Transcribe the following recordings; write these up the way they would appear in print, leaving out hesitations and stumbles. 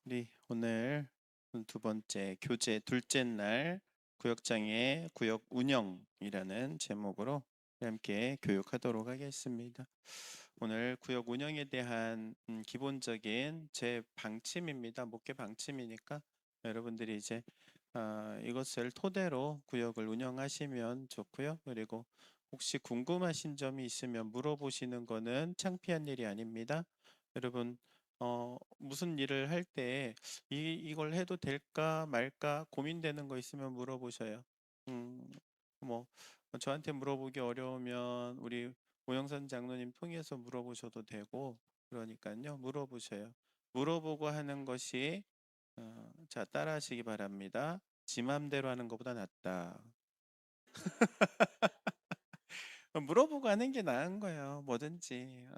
우리 오늘 두 번째 교재 둘째 날 구역장의 구역 운영이라는 제목으로 함께 교육하도록 하겠습니다. 오늘 구역 운영에 대한 기본적인 제 방침입니다. 목회 방침이니까 여러분들이 이제 이것을 토대로 구역을 운영하시면 좋고요. 그리고 혹시 궁금하신 점이 있으면 물어보시는 거는 창피한 일이 아닙니다. 여러분 무슨 일을 할 때 이걸 해도 될까 말까 고민되는 거 있으면 물어보셔요. 음, 뭐 저한테 물어보기 어려우면 우리 오영선 장로님 통해서 물어보셔도 되고 그러니까요. 물어보셔요. 물어보고 하는 것이 자 따라하시기 바랍니다. 지 맘대로 하는 것보다 낫다. 물어보고 하는 게 나은 거예요. 뭐든지.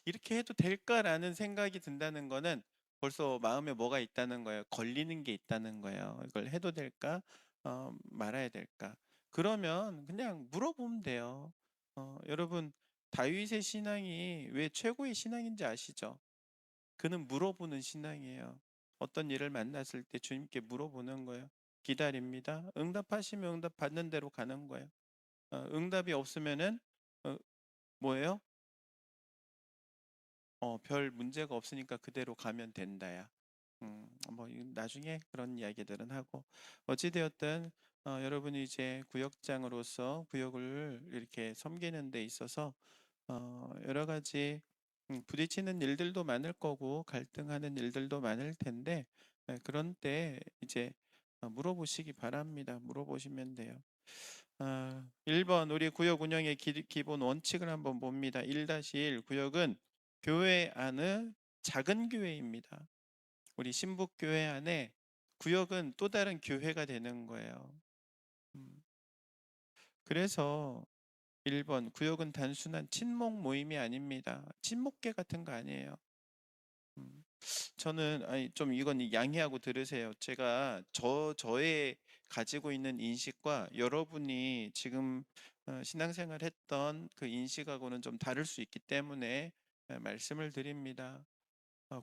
이렇게 해도 될까라는 생각이 든다는 거는 벌써 마음에 뭐가 있다는 거예요. 걸리는 게 있다는 거예요. 이걸 해도 될까? 말아야 될까? 그러면 그냥 물어보면 돼요. 여러분, 다윗의 신앙이 왜 최고의 신앙인지 아시죠? 그는 물어보는 신앙이에요. 어떤 일을 만났을 때 주님께 물어보는 거예요. 기다립니다. 응답하시면 응답 받는 대로 가는 거예요. 응답이 없으면은 어, 뭐예요? 별 문제가 없으니까 그대로 가면 된다야. 나중에 그런 이야기들은 하고 어찌되었든 여러분이 이제 구역장으로서 구역을 이렇게 섬기는 데 있어서 여러 가지 부딪히는 일들도 많을 거고 갈등하는 일들도 많을 텐데 그런 때 이제 물어보시기 바랍니다. 물어보시면 돼요. 1번 우리 구역 운영의 기본 원칙을 한번 봅니다. 1-1 구역은 교회 안의 작은 교회입니다. 우리 신북교회 안에 구역은 또 다른 교회가 되는 거예요. 음, 그래서 1번 구역은 단순한 친목 모임이 아닙니다. 친목계 같은 거 아니에요. 음, 저는 아니 좀 이건 양해하고 들으세요. 제가 저의 가지고 있는 인식과 여러분이 지금 신앙생활 했던 그 인식하고는 좀 다를 수 있기 때문에 말씀을 드립니다.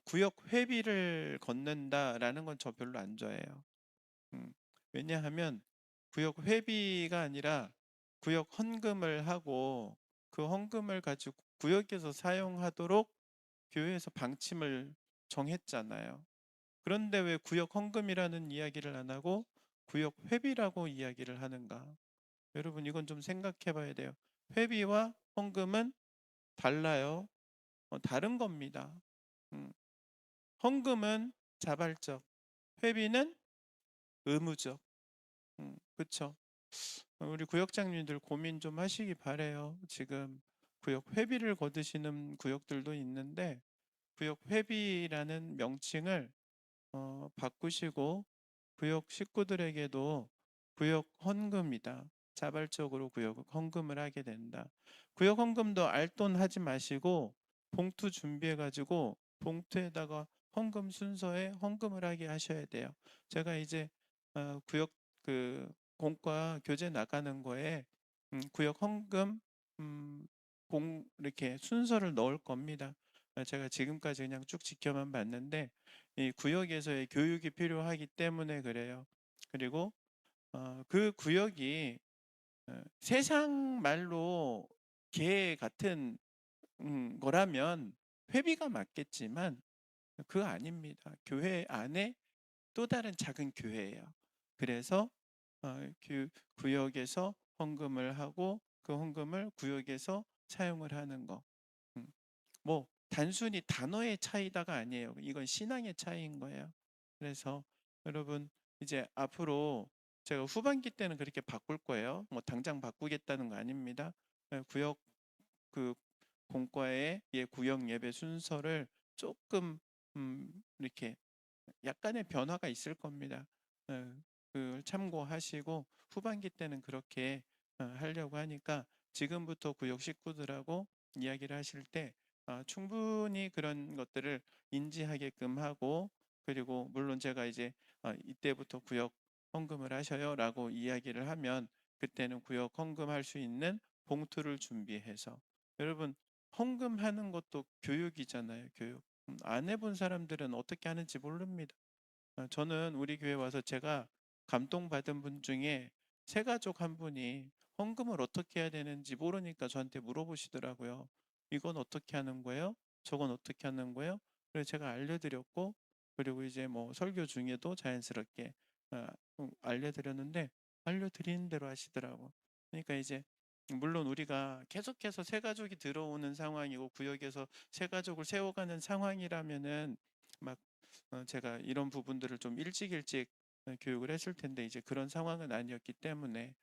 구역 회비를 걷는다라는 건 저 별로 안 좋아해요. 음, 왜냐하면 구역 회비가 아니라 구역 헌금을 하고 그 헌금을 가지고 구역에서 사용하도록 교회에서 방침을 정했잖아요. 그런데 왜 구역 헌금이라는 이야기를 안 하고 구역 회비라고 이야기를 하는가? 여러분 이건 좀 생각해 봐야 돼요. 회비와 헌금은 달라요. 다른 겁니다. 음, 헌금은 자발적, 회비는 의무적. 그쵸? 우리 구역장님들 고민 좀 하시기 바래요. 지금 구역 회비를 거두시는 구역들도 있는데 구역 회비라는 명칭을 바꾸시고 구역 식구들에게도 구역 헌금이다. 자발적으로 구역 헌금을 하게 된다. 구역 헌금도 알돈 하지 마시고 봉투 준비해 가지고 봉투에다가 헌금 순서에 헌금을 하게 하셔야 돼요. 제가 이제 구역 그 공과 교재 나가는 거에 구역 헌금 공 이렇게 순서를 넣을 겁니다. 제가 지금까지 그냥 쭉 지켜만 봤는데 이 구역에서의 교육이 필요하기 때문에 그래요. 그리고 그 구역이 세상 말로 개 같은 거라면 회비가 맞겠지만 그거 아닙니다. 교회 안에 또 다른 작은 교회예요. 그래서 그 구역에서 헌금을 하고 그 헌금을 구역에서 사용을 하는 거. 음, 뭐 단순히 단어의 차이다가 아니에요. 이건 신앙의 차이인 거예요. 그래서 여러분 이제 앞으로 제가 후반기 때는 그렇게 바꿀 거예요. 뭐 당장 바꾸겠다는 거 아닙니다. 구역 그 공과의 구역 예배 순서를 조금 이렇게 약간의 변화가 있을 겁니다. 그걸 참고하시고 후반기 때는 그렇게 하려고 하니까 지금부터 구역 식구들하고 이야기를 하실 때 충분히 그런 것들을 인지하게끔 하고 그리고 물론 제가 이제 이때부터 구역 헌금을 하셔요라고 이야기를 하면 그때는 구역 헌금할 수 있는 봉투를 준비해서 여러분 헌금하는 것도 교육이잖아요. 교육. 안 해본 사람들은 어떻게 하는지 모릅니다. 저는 우리 교회 와서 제가 감동받은 분 중에 새가족 한 분이 헌금을 어떻게 해야 되는지 모르니까 저한테 물어보시더라고요. 이건 어떻게 하는 거예요? 저건 어떻게 하는 거예요? 그래서 제가 알려드렸고, 그리고 이제 뭐 설교 중에도 자연스럽게 어, 알려드렸는데, 알려드리는 대로 하시더라고. 그러니까 이제 물론 우리가 계속해서 새가족이 들어오는 상황이고 구역에서 새가족을 세워가는 상황이라면은 막 제가 이런 부분들을 좀 일찍 교육을 했을 텐데 이제 그런 상황은 아니었기 때문에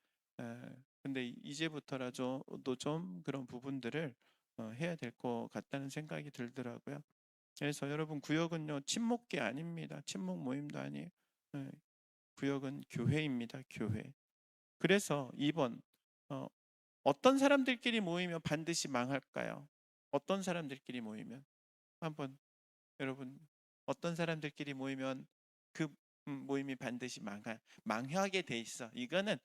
근데 이제부터라도 좀 그런 부분들을 해야 될 것 같다는 생각이 들더라고요. 그래서 여러분 구역은요 친목계 아닙니다. 친목 모임도 아니에요. 예, 구역은 교회입니다. 교회. 그래서 2번 어떤 사람들끼리 모이면 반드시 망할까요? 어떤 사람들끼리 모이면 한번 여러분 어떤 사람들끼리 모이면 그 모임이 반드시 망하게 돼 있어. 이거는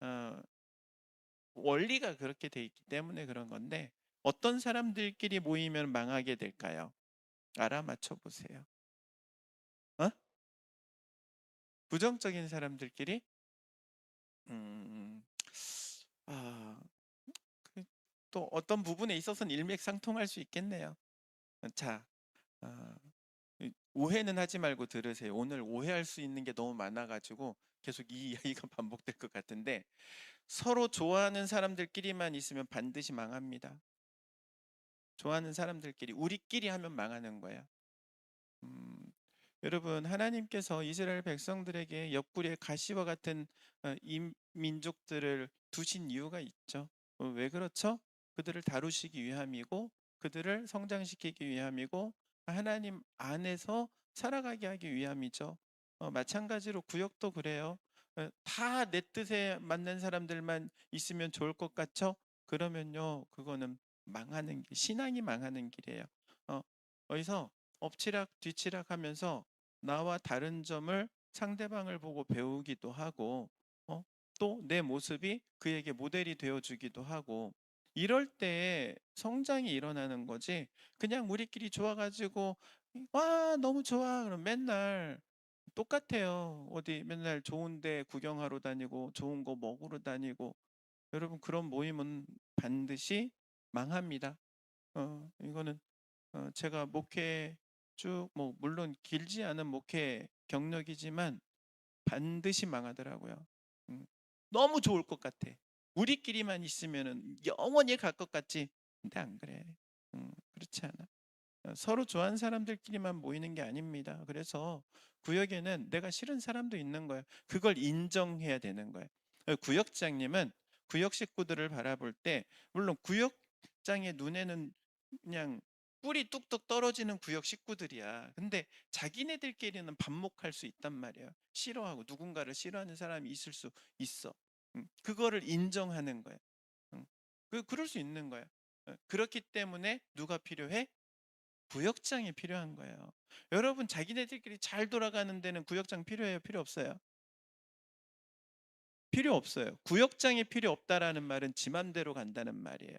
어, 원리가 그렇게 돼 있기 때문에 그런 건데 어떤 사람들끼리 모이면 망하게 될까요? 알아맞혀 보세요. 어? 부정적인 사람들끼리 음, 아, 또 어떤 부분에 있어서는 일맥상통할 수 있겠네요. 자, 어, 오해는 하지 말고 들으세요. 오늘 오해할 수 있는 게 너무 많아가지고 계속 이 이야기가 반복될 것 같은데 서로 좋아하는 사람들끼리만 있으면 반드시 망합니다. 좋아하는 사람들끼리 우리끼리 하면 망하는 거야. 음, 여러분 하나님께서 이스라엘 백성들에게 옆구리에 가시와 같은 이 민족들을 두신 이유가 있죠. 왜 그렇죠? 그들을 다루시기 위함이고 그들을 성장시키기 위함이고 하나님 안에서 살아가게 하기 위함이죠. 마찬가지로 구역도 그래요. 다 내 뜻에 맞는 사람들만 있으면 좋을 것 같죠? 그러면요, 그거는 망하는 길, 신앙이 망하는 길이에요. 어디서 엎치락 뒤치락 하면서 나와 다른 점을 상대방을 보고 배우기도 하고 또 내 모습이 그에게 모델이 되어 주기도 하고 이럴 때 성장이 일어나는 거지 그냥 우리끼리 좋아가지고 와 너무 좋아 그럼 맨날 똑같아요. 어디 맨날 좋은데 구경하러 다니고 좋은 거 먹으러 다니고 여러분 그런 모임은 반드시 망합니다. 이거는 제가 목회 쭉 뭐 물론 길지 않은 목회 경력이지만 반드시 망하더라고요. 음, 너무 좋을 것 같아. 우리끼리만 있으면은 영원히 갈 것 같지. 근데 안 그래. 그렇지 않아. 서로 좋아하는 사람들끼리만 모이는 게 아닙니다. 그래서 구역에는 내가 싫은 사람도 있는 거예요. 그걸 인정해야 되는 거예요. 구역장님은 구역 식구들을 바라볼 때 물론 구역장의 눈에는 그냥 뿔이 뚝뚝 떨어지는 구역 식구들이야. 근데 자기네들끼리는 반목할 수 있단 말이에요. 싫어하고 누군가를 싫어하는 사람이 있을 수 있어. 그거를 인정하는 거예요. 그럴 수 있는 거예요. 그렇기 때문에 누가 필요해? 구역장이 필요한 거예요. 여러분 자기네들끼리 잘 돌아가는 데는 구역장 필요해요? 필요 없어요? 필요 없어요. 구역장이 필요 없다라는 말은 지 맘대로 간다는 말이에요.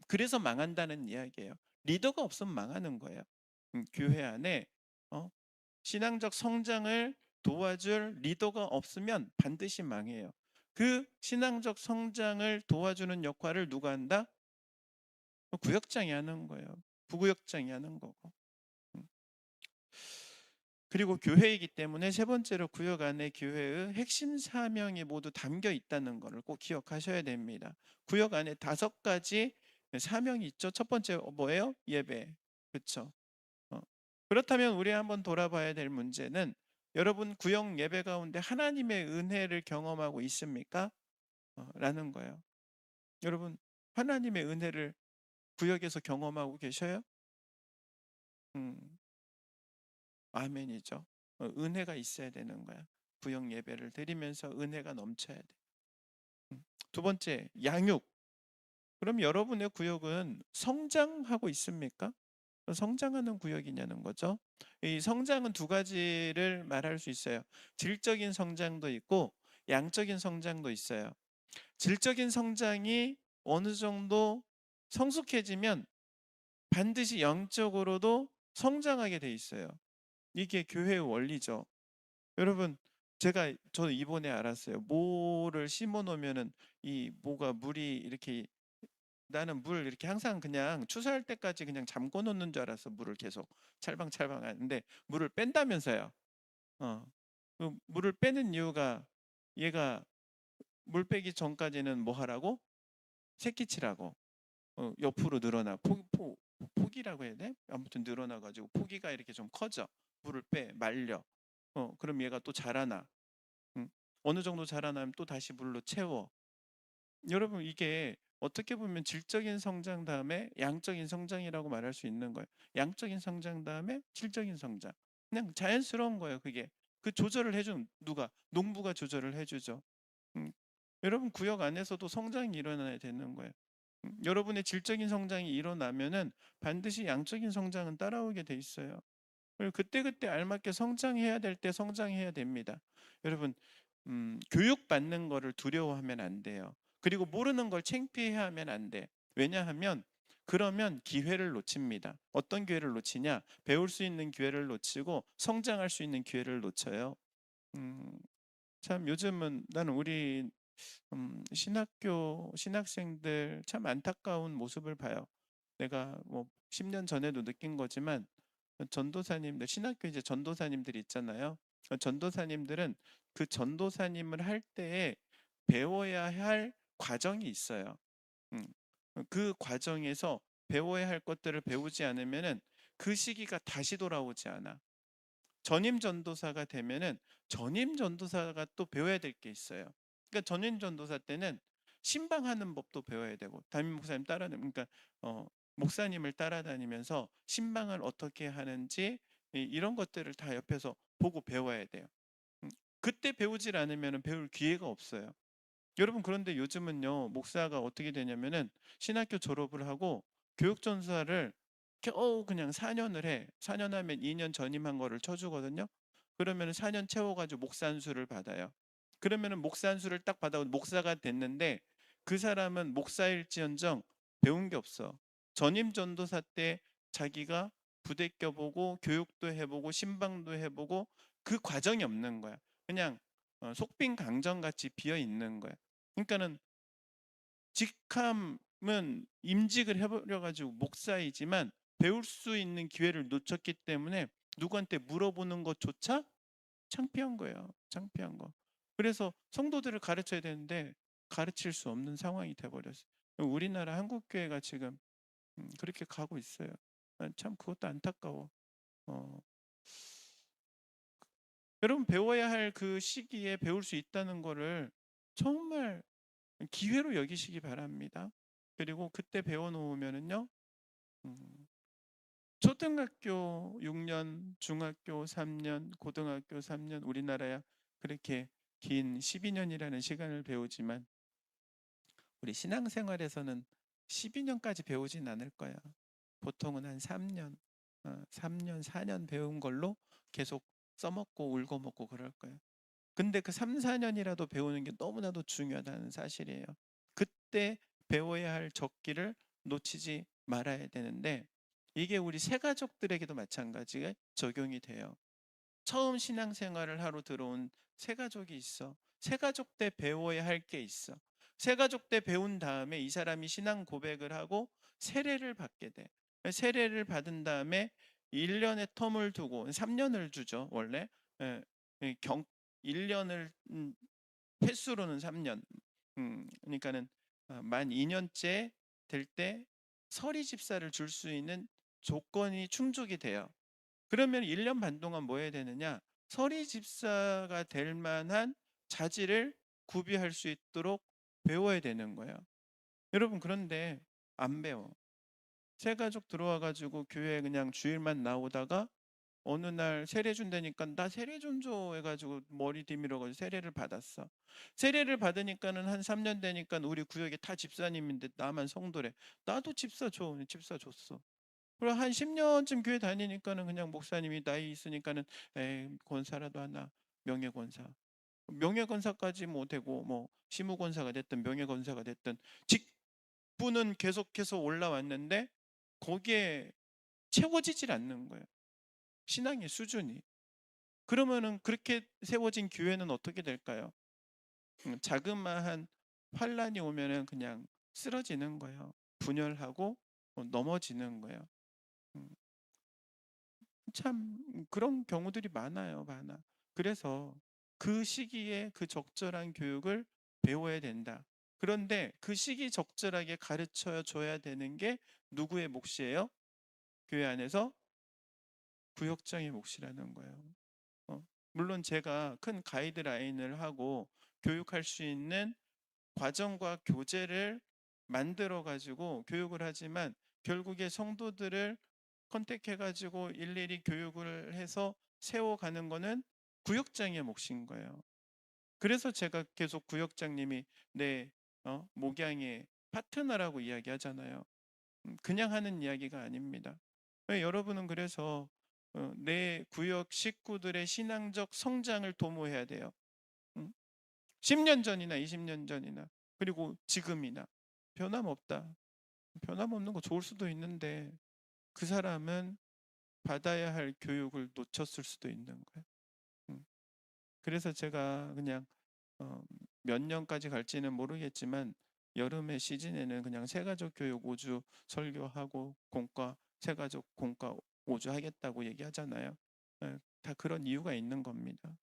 그래서 망한다는 이야기예요. 리더가 없으면 망하는 거예요. 교회 안에 어? 신앙적 성장을 도와줄 리더가 없으면 반드시 망해요. 그 신앙적 성장을 도와주는 역할을 누가 한다? 구역장이 하는 거예요. 부구역장이 하는 거고. 음. 그리고 교회이기 때문에 세 번째로 구역 안에 교회의 핵심 사명이 모두 담겨 있다는 것을 꼭 기억하셔야 됩니다. 구역 안에 5가지 사명이 있죠. 첫 번째 뭐예요? 예배. 그렇죠. 그렇다면 우리 한번 돌아봐야 될 문제는 여러분 구역 예배 가운데 하나님의 은혜를 경험하고 있습니까? 라는 거예요. 여러분 하나님의 은혜를 구역에서 경험하고 계셔요? 음, 아멘이죠. 은혜가 있어야 되는 거야. 구역 예배를 드리면서 은혜가 넘쳐야 돼. 두 번째, 양육. 그럼 여러분의 구역은 성장하고 있습니까? 성장하는 구역이냐는 거죠. 이 성장은 2가지를 말할 수 있어요. 질적인 성장도 있고 양적인 성장도 있어요. 질적인 성장이 어느 정도 성숙해지면 반드시 영적으로도 성장하게 돼 있어요. 이게 교회의 원리죠. 여러분, 저도 이번에 알았어요. 모를 심어 놓으면은 이 모가 물이 이렇게, 나는 물 이렇게 항상 그냥 추수할 때까지 그냥 잠궈 놓는 줄 알았어. 물을 계속 찰방찰방 하는데 물을 뺀다면서요. 어. 그 물을 빼는 이유가, 얘가 물 빼기 전까지는 뭐 하라고? 새끼치라고. 옆으로 늘어나 폭이라고 해야 돼? 아무튼 늘어나 가지고 포기가 이렇게 좀 커져. 물을 빼 말려. 그럼 얘가 또 자라나. 음, 어느 정도 자라나면 또 다시 물로 채워. 여러분, 이게 어떻게 보면 질적인 성장 다음에 양적인 성장이라고 말할 수 있는 거예요. 양적인 성장 다음에 질적인 성장. 그냥 자연스러운 거예요, 그게. 그 조절을 해준 누가? 농부가 조절을 해주죠. 음, 여러분, 구역 안에서도 성장이 일어나야 되는 거예요. 여러분의 질적인 성장이 일어나면은 반드시 양적인 성장은 따라오게 돼 있어요. 그리고 그때그때 알맞게 성장해야 될 때 성장해야 됩니다. 여러분, 교육받는 거를 두려워하면 안 돼요. 그리고 모르는 걸 창피해하면 안 돼. 왜냐하면 그러면 기회를 놓칩니다. 어떤 기회를 놓치냐? 배울 수 있는 기회를 놓치고 성장할 수 있는 기회를 놓쳐요. 음, 참 요즘은 나는 우리 신학교 신학생들 참 안타까운 모습을 봐요. 내가 뭐 10년 전에도 느낀 거지만, 전도사님들, 신학교 이제 전도사님들이 있잖아요. 전도사님들은 그 전도사님을 할 때에 배워야 할 과정이 있어요. 음, 그 과정에서 배워야 할 것들을 배우지 않으면은 그 시기가 다시 돌아오지 않아. 전임 전도사가 되면은 전임 전도사가 또 배워야 될 게 있어요. 그러니까 전임 전도사 때는 신방하는 법도 배워야 되고, 담임 목사님 그러니까 목사님을 따라다니면서 신방을 어떻게 하는지, 이런 것들을 다 옆에서 보고 배워야 돼요. 음, 그때 배우질 않으면 배울 기회가 없어요. 여러분, 그런데 요즘은요, 목사가 어떻게 되냐면은 신학교 졸업을 하고 교육전사를 겨우 그냥 4년을 해. 4년 하면 2년 전임한 거를 쳐주거든요. 그러면은 4년 채워가지고 목사 안수를 받아요. 그러면은 목사 안수를 딱 받아 목사가 됐는데, 그 사람은 목사일지언정 배운 게 없어. 전임 전도사 때 자기가 부대 껴보고 교육도 해보고 신방도 해보고 그 과정이 없는 거야. 그냥 속빈 강정 같이 비어 있는 거야. 그러니까는 직함은 임직을 해버려 가지고 목사이지만 배울 수 있는 기회를 놓쳤기 때문에 누구한테 물어보는 것조차 창피한 거예요. 창피한 거. 그래서 성도들을 가르쳐야 되는데 가르칠 수 없는 상황이 돼버렸어요. 우리나라 한국교회가 지금 그렇게 가고 있어요. 참 그것도 안타까워. 어, 여러분, 배워야 할 그 시기에 배울 수 있다는 거를 정말 기회로 여기시기 바랍니다. 그리고 그때 배워놓으면은요, 음, 초등학교 6년, 중학교 3년, 고등학교 3년, 우리나라야 그렇게 긴 12년이라는 시간을 배우지만 우리 신앙생활에서는 12년까지 배우진 않을 거야. 보통은 한 3년, 3년, 4년 배운 걸로 계속 써먹고 울고 먹고 그럴 거야. 근데 그 3, 4년이라도 배우는 게 너무나도 중요하다는 사실이에요. 그때 배워야 할 적기를 놓치지 말아야 되는데, 이게 우리 새가족들에게도 마찬가지에 적용이 돼요. 처음 신앙생활을 하러 들어온 새가족이 있어. 새가족 때 배워야 할 게 있어. 새가족 때 배운 다음에 이 사람이 신앙 고백을 하고 세례를 받게 돼. 세례를 받은 다음에 1년의 텀을 두고 3년을 주죠, 원래. 예, 1년을 횟수로는 3년. 그러니까는 만 2년째 될 때 서리 집사를 줄 수 있는 조건이 충족이 돼요. 그러면 1년 반 동안 뭐 해야 되느냐? 서리 집사가 될 만한 자질을 구비할 수 있도록 배워야 되는 거예요. 여러분, 그런데 안 배워. 새 가족 들어와 가지고 교회 그냥 주일만 나오다가 어느 날 세례 준다니까 나 세례 좀 줘 해가지고 머리 뒤밀어 가지고 세례를 받았어. 세례를 받으니까는 한 3년 되니까 우리 구역에 다 집사님인데 나만 성도래. 나도 집사 줘. 집사 줬어. 그리고 한 10년쯤 교회 다니니까는 그냥 목사님이 나이 있으니까는 에이, 권사라도 하나. 명예권사. 명예권사까지 뭐 되고 뭐 시무권사가 됐든 명예권사가 됐든 직분은 계속해서 올라왔는데, 거기에 채워지질 않는 거예요. 신앙의 수준이. 그러면은 그렇게 세워진 교회는 어떻게 될까요? 자그마한 환란이 오면은 그냥 쓰러지는 거예요. 분열하고 넘어지는 거예요. 음, 참 그런 경우들이 많아요, 많아. 그래서 그 시기에 그 적절한 교육을 배워야 된다. 그런데 그 시기 적절하게 가르쳐 줘야 되는 게 누구의 몫이에요? 교회 안에서 구역장의 몫이라는 거예요. 어, 물론 제가 큰 가이드라인을 하고 교육할 수 있는 과정과 교재를 만들어 가지고 교육을 하지만 결국에 성도들을 컨택해 가지고 일일이 교육을 해서 세워가는 거는 구역장의 몫인 거예요. 그래서 제가 계속 구역장님이 내 목양의 파트너라고 이야기하잖아요. 그냥 하는 이야기가 아닙니다. 여러분은 그래서 내 구역 식구들의 신앙적 성장을 도모해야 돼요. 음, 10년 전이나 20년 전이나 그리고 지금이나 변함없다. 변함없는 거 좋을 수도 있는데 그 사람은 받아야 할 교육을 놓쳤을 수도 있는 거예요. 음, 그래서 제가 그냥 어, 몇 년까지 갈지는 모르겠지만 여름의 시즌에는 그냥 새가족 교육 5주 설교하고 공과 새가족 공과 5주 하겠다고 얘기하잖아요. 다 그런 이유가 있는 겁니다.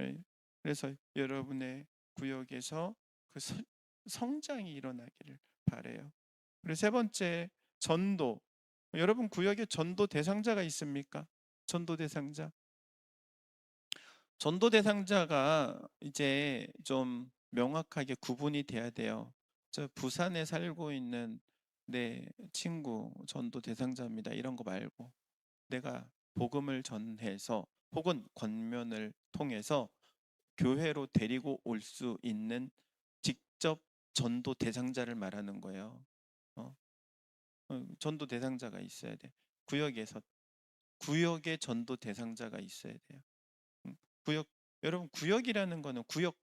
예, 그래서 여러분의 구역에서 그 성장이 일어나기를 바래요. 그리고 세 번째, 전도. 여러분 구역에 전도 대상자가 있습니까? 전도 대상자. 전도 대상자가 이제 좀 명확하게 구분이 돼야 돼요. 저 부산에 살고 있는 내 친구 전도 대상자입니다. 이런 거 말고 내가 복음을 전해서 혹은 권면을 통해서 교회로 데리고 올 수 있는 직접 전도 대상자를 말하는 거예요. 어, 전도 대상자가 있어야 돼. 구역에서 구역의 전도 대상자가 있어야 돼요. 구역 여러분 구역이라는 거는 구역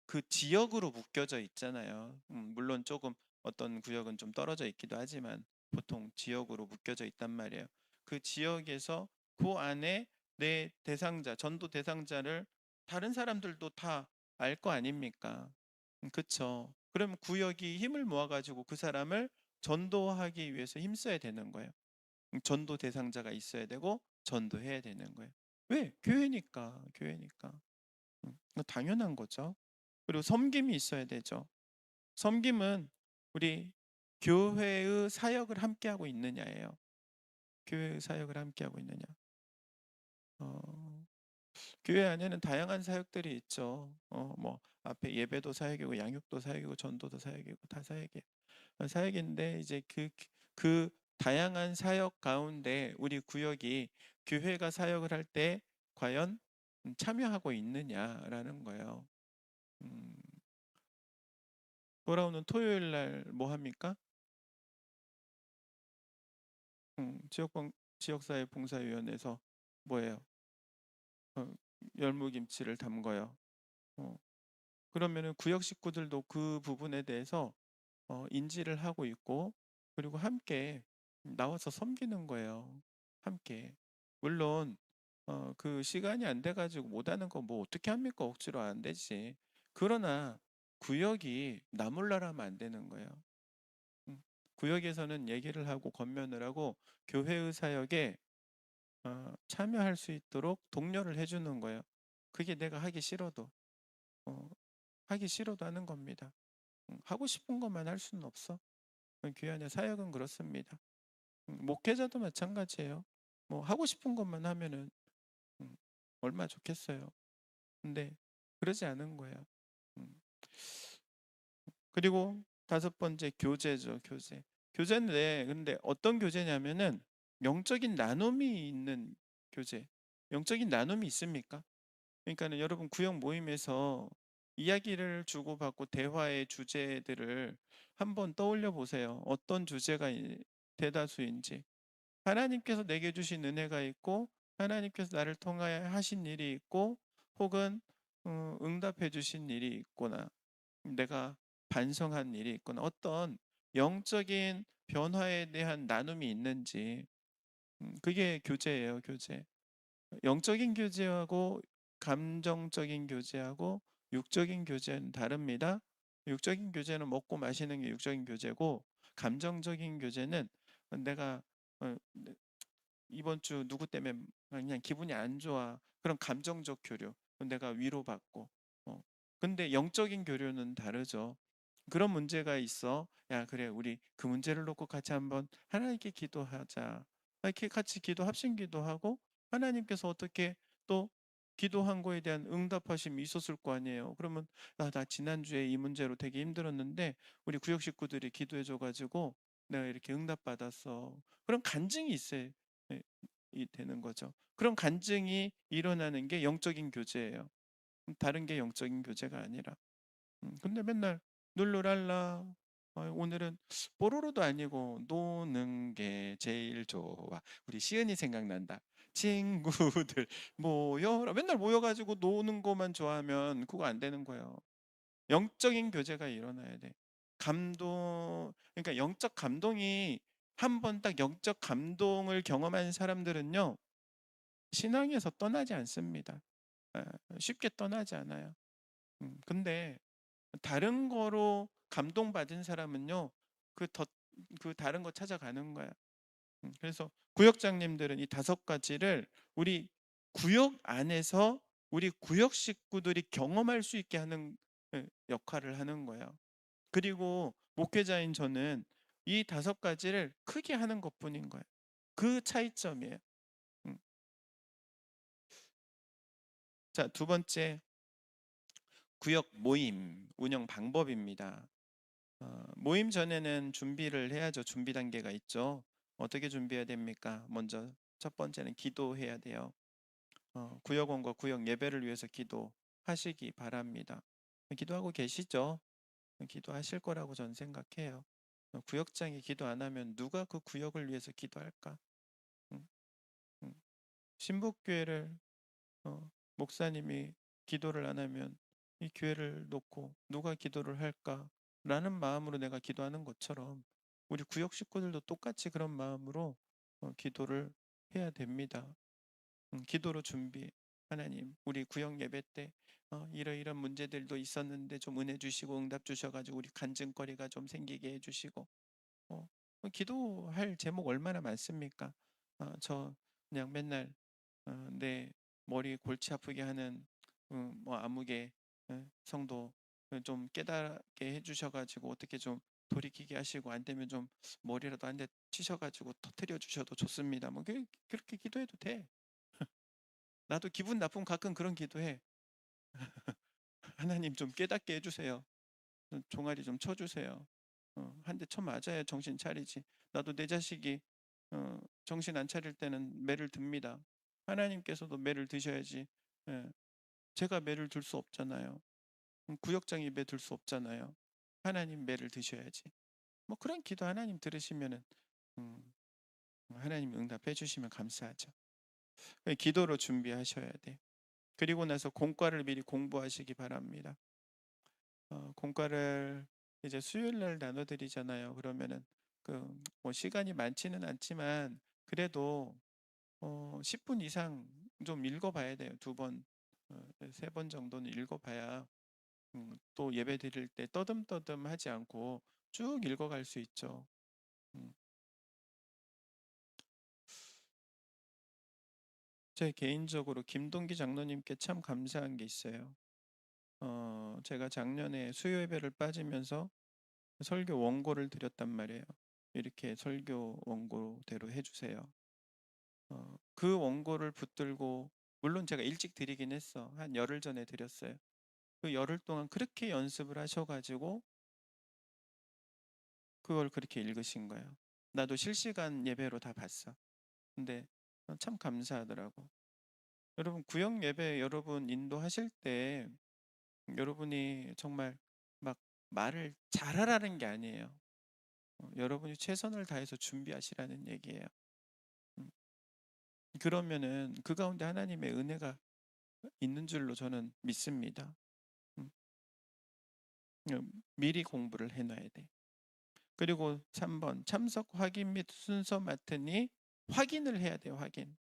그 지역으로 묶여져 있잖아요. 물론 조금 어떤 구역은 좀 떨어져 있기도 하지만 보통 지역으로 묶여져 있단 말이에요. 그 지역에서 그 안에 내 대상자, 전도 대상자를 다른 사람들도 다 알 거 아닙니까? 그쵸? 그럼 구역이 힘을 모아가지고 그 사람을 전도하기 위해서 힘써야 되는 거예요. 전도 대상자가 있어야 되고 전도해야 되는 거예요. 왜? 교회니까, 교회니까. 당연한 거죠. 그리고 섬김이 있어야 되죠. 섬김은 우리 교회의 사역을 함께 하고 있느냐예요. 교회의 사역을 함께 하고 있느냐. 어, 교회 안에는 다양한 사역들이 있죠. 뭐 앞에 예배도 사역이고 양육도 사역이고 전도도 사역이고 다 사역이에요. 사역인데 이제 그 다양한 사역 가운데 우리 구역이 교회가 사역을 할 때 과연 참여하고 있느냐라는 거예요. 음, 돌아오는 토요일 날 뭐 합니까? 지역사회 봉사위원회에서 뭐예요? 어, 열무김치를 담궈요. 어, 그러면은 구역 식구들도 그 부분에 대해서 인지를 하고 있고 그리고 함께 나와서 섬기는 거예요. 함께. 물론 그 시간이 안 돼가지고 못하는 거 뭐 어떻게 합니까? 억지로 안 되지. 그러나 구역이 나몰라라면 안 되는 거예요. 음, 구역에서는 얘기를 하고 권면을 하고 교회의 사역에 참여할 수 있도록 독려를 해주는 거예요. 그게 내가 하기 싫어도 어, 하기 싫어도 하는 겁니다. 하고 싶은 것만 할 수는 없어. 교회 안에 사역은 그렇습니다. 목회자도 마찬가지예요. 뭐 하고 싶은 것만 하면은 음, 얼마 좋겠어요. 근데 그러지 않은 거예요. 음, 그리고 다섯 번째 교제죠, 교제. 교제는 근데 어떤 교제냐면은 영적인 나눔이 있는 교제. 영적인 나눔이 있습니까? 그러니까는 여러분 구역 모임에서 이야기를 주고받고 대화의 주제들을 한번 떠올려 보세요. 어떤 주제가 대다수인지. 하나님께서 내게 주신 은혜가 있고 하나님께서 나를 통하여 하신 일이 있고 혹은 응답해 주신 일이 있거나 내가 반성한 일이 있거나 어떤 영적인 변화에 대한 나눔이 있는지 그게 교제예요, 교제. 영적인 교제하고 감정적인 교제하고 육적인 교제는 다릅니다. 육적인 교제는 먹고 마시는 게 육적인 교제고, 감정적인 교제는 내가 이번 주 누구 때문에 그냥 기분이 안 좋아. 그런 감정적 교류. 내가 위로받고. 근데 영적인 교류는 다르죠. 그런 문제가 있어. 야, 그래. 우리 그 문제를 놓고 같이 한번 하나님께 기도하자. 이렇게 같이 기도, 합심 기도하고 하나님께서 어떻게 또 기도한 거에 대한 응답하심이 있었을 거 아니에요. 그러면 나 지난주에 이 문제로 되게 힘들었는데 우리 구역 식구들이 기도해줘 가지고 내가 이렇게 응답받았어. 그런 간증이 있어야 되는 거죠. 그런 간증이 일어나는 게 영적인 교제예요. 다른 게 영적인 교제가 아니라. 근데 맨날 룰루랄라 오늘은 뽀로로도 아니고 노는 게 제일 좋아. 우리 시은이 생각난다. 친구들 모여라. 맨날 모여가지고 노는 거만 좋아하면 그거 안 되는 거예요. 영적인 교제가 일어나야 돼. 감동, 그러니까 영적 감동이 한 번 딱 영적 감동을 경험한 사람들은요, 신앙에서 떠나지 않습니다. 아, 쉽게 떠나지 않아요. 근데 다른 거로 감동받은 사람은요, 그 더, 그 다른 거 찾아가는 거야. 그래서 구역장님들은 이 다섯 가지를 우리 구역 안에서 우리 구역 식구들이 경험할 수 있게 하는 역할을 하는 거예요. 그리고 목회자인 저는 이 다섯 가지를 크게 하는 것뿐인 거예요. 그 차이점이에요. 음. 자, 두 번째 구역 모임 운영 방법입니다. 모임 전에는 준비를 해야죠. 준비 단계가 있죠. 어떻게 준비해야 됩니까? 먼저 첫 번째는 기도해야 돼요. 구역원과 구역 예배를 위해서 기도하시기 바랍니다. 기도하고 계시죠? 기도하실 거라고 저는 생각해요. 구역장이 기도 안 하면 누가 그 구역을 위해서 기도할까? 음, 음. 신북교회를 목사님이 기도를 안 하면 이 교회를 놓고 누가 기도를 할까라는 마음으로 내가 기도하는 것처럼 우리 구역 식구들도 똑같이 그런 마음으로 기도를 해야 됩니다. 기도로 준비. 하나님, 우리 구역 예배 때 이러이런 문제들도 있었는데 좀 은혜 주시고 응답 주셔가지고 우리 간증거리가 좀 생기게 해주시고 어, 기도할 제목 얼마나 많습니까? 저 그냥 맨날 내 머리 골치 아프게 하는 뭐 아무개 성도 좀 깨닫게 해주셔가지고 어떻게 좀 돌이키게 하시고 안 되면 좀 머리라도 한 대 치셔가지고 터트려 주셔도 좋습니다. 뭐 그렇게 기도해도 돼. 나도 기분 나쁘면 가끔 그런 기도해. 하나님 좀 깨닫게 해주세요. 종아리 좀 쳐주세요. 한 대 쳐 맞아야 정신 차리지. 나도 내 자식이 정신 안 차릴 때는 매를 듭니다. 하나님께서도 매를 드셔야지. 예, 제가 매를 들 수 없잖아요. 구역장이 매 들 수 없잖아요. 하나님 매를 드셔야지. 뭐 그런 기도 하나님 들으시면은 음, 하나님 응답해 주시면 감사하죠. 기도로 준비하셔야 돼. 그리고 나서 공과를 미리 공부하시기 바랍니다. 공과를 이제 수요일 날 나눠드리잖아요. 그러면은 그 뭐 시간이 많지는 않지만 그래도 10분 이상 좀 읽어봐야 돼요. 두 번, 세 번 정도는 읽어봐야 또 예배 드릴 때 떠듬떠듬 하지 않고 쭉 읽어갈 수 있죠. 음, 제 개인적으로 김동기 장로님께 참 감사한 게 있어요. 제가 작년에 수요 예배를 빠지면서 설교 원고를 드렸단 말이에요. 이렇게 설교 원고대로 해주세요. 그 원고를 붙들고 물론 제가 일찍 드리긴 했어. 한 열흘 전에 드렸어요. 그 열흘 동안 그렇게 연습을 하셔가지고 그걸 그렇게 읽으신 거예요. 나도 실시간 예배로 다 봤어. 근데 참 감사하더라고. 여러분 구역 예배 여러분 인도하실 때 여러분이 정말 막 말을 잘하라는 게 아니에요. 여러분이 최선을 다해서 준비하시라는 얘기예요. 음, 그러면은 그 가운데 하나님의 은혜가 있는 줄로 저는 믿습니다. 음, 미리 공부를 해놔야 돼. 그리고 3번 참석 확인 및 순서 맡으니 확인을 해야 돼요, 확인.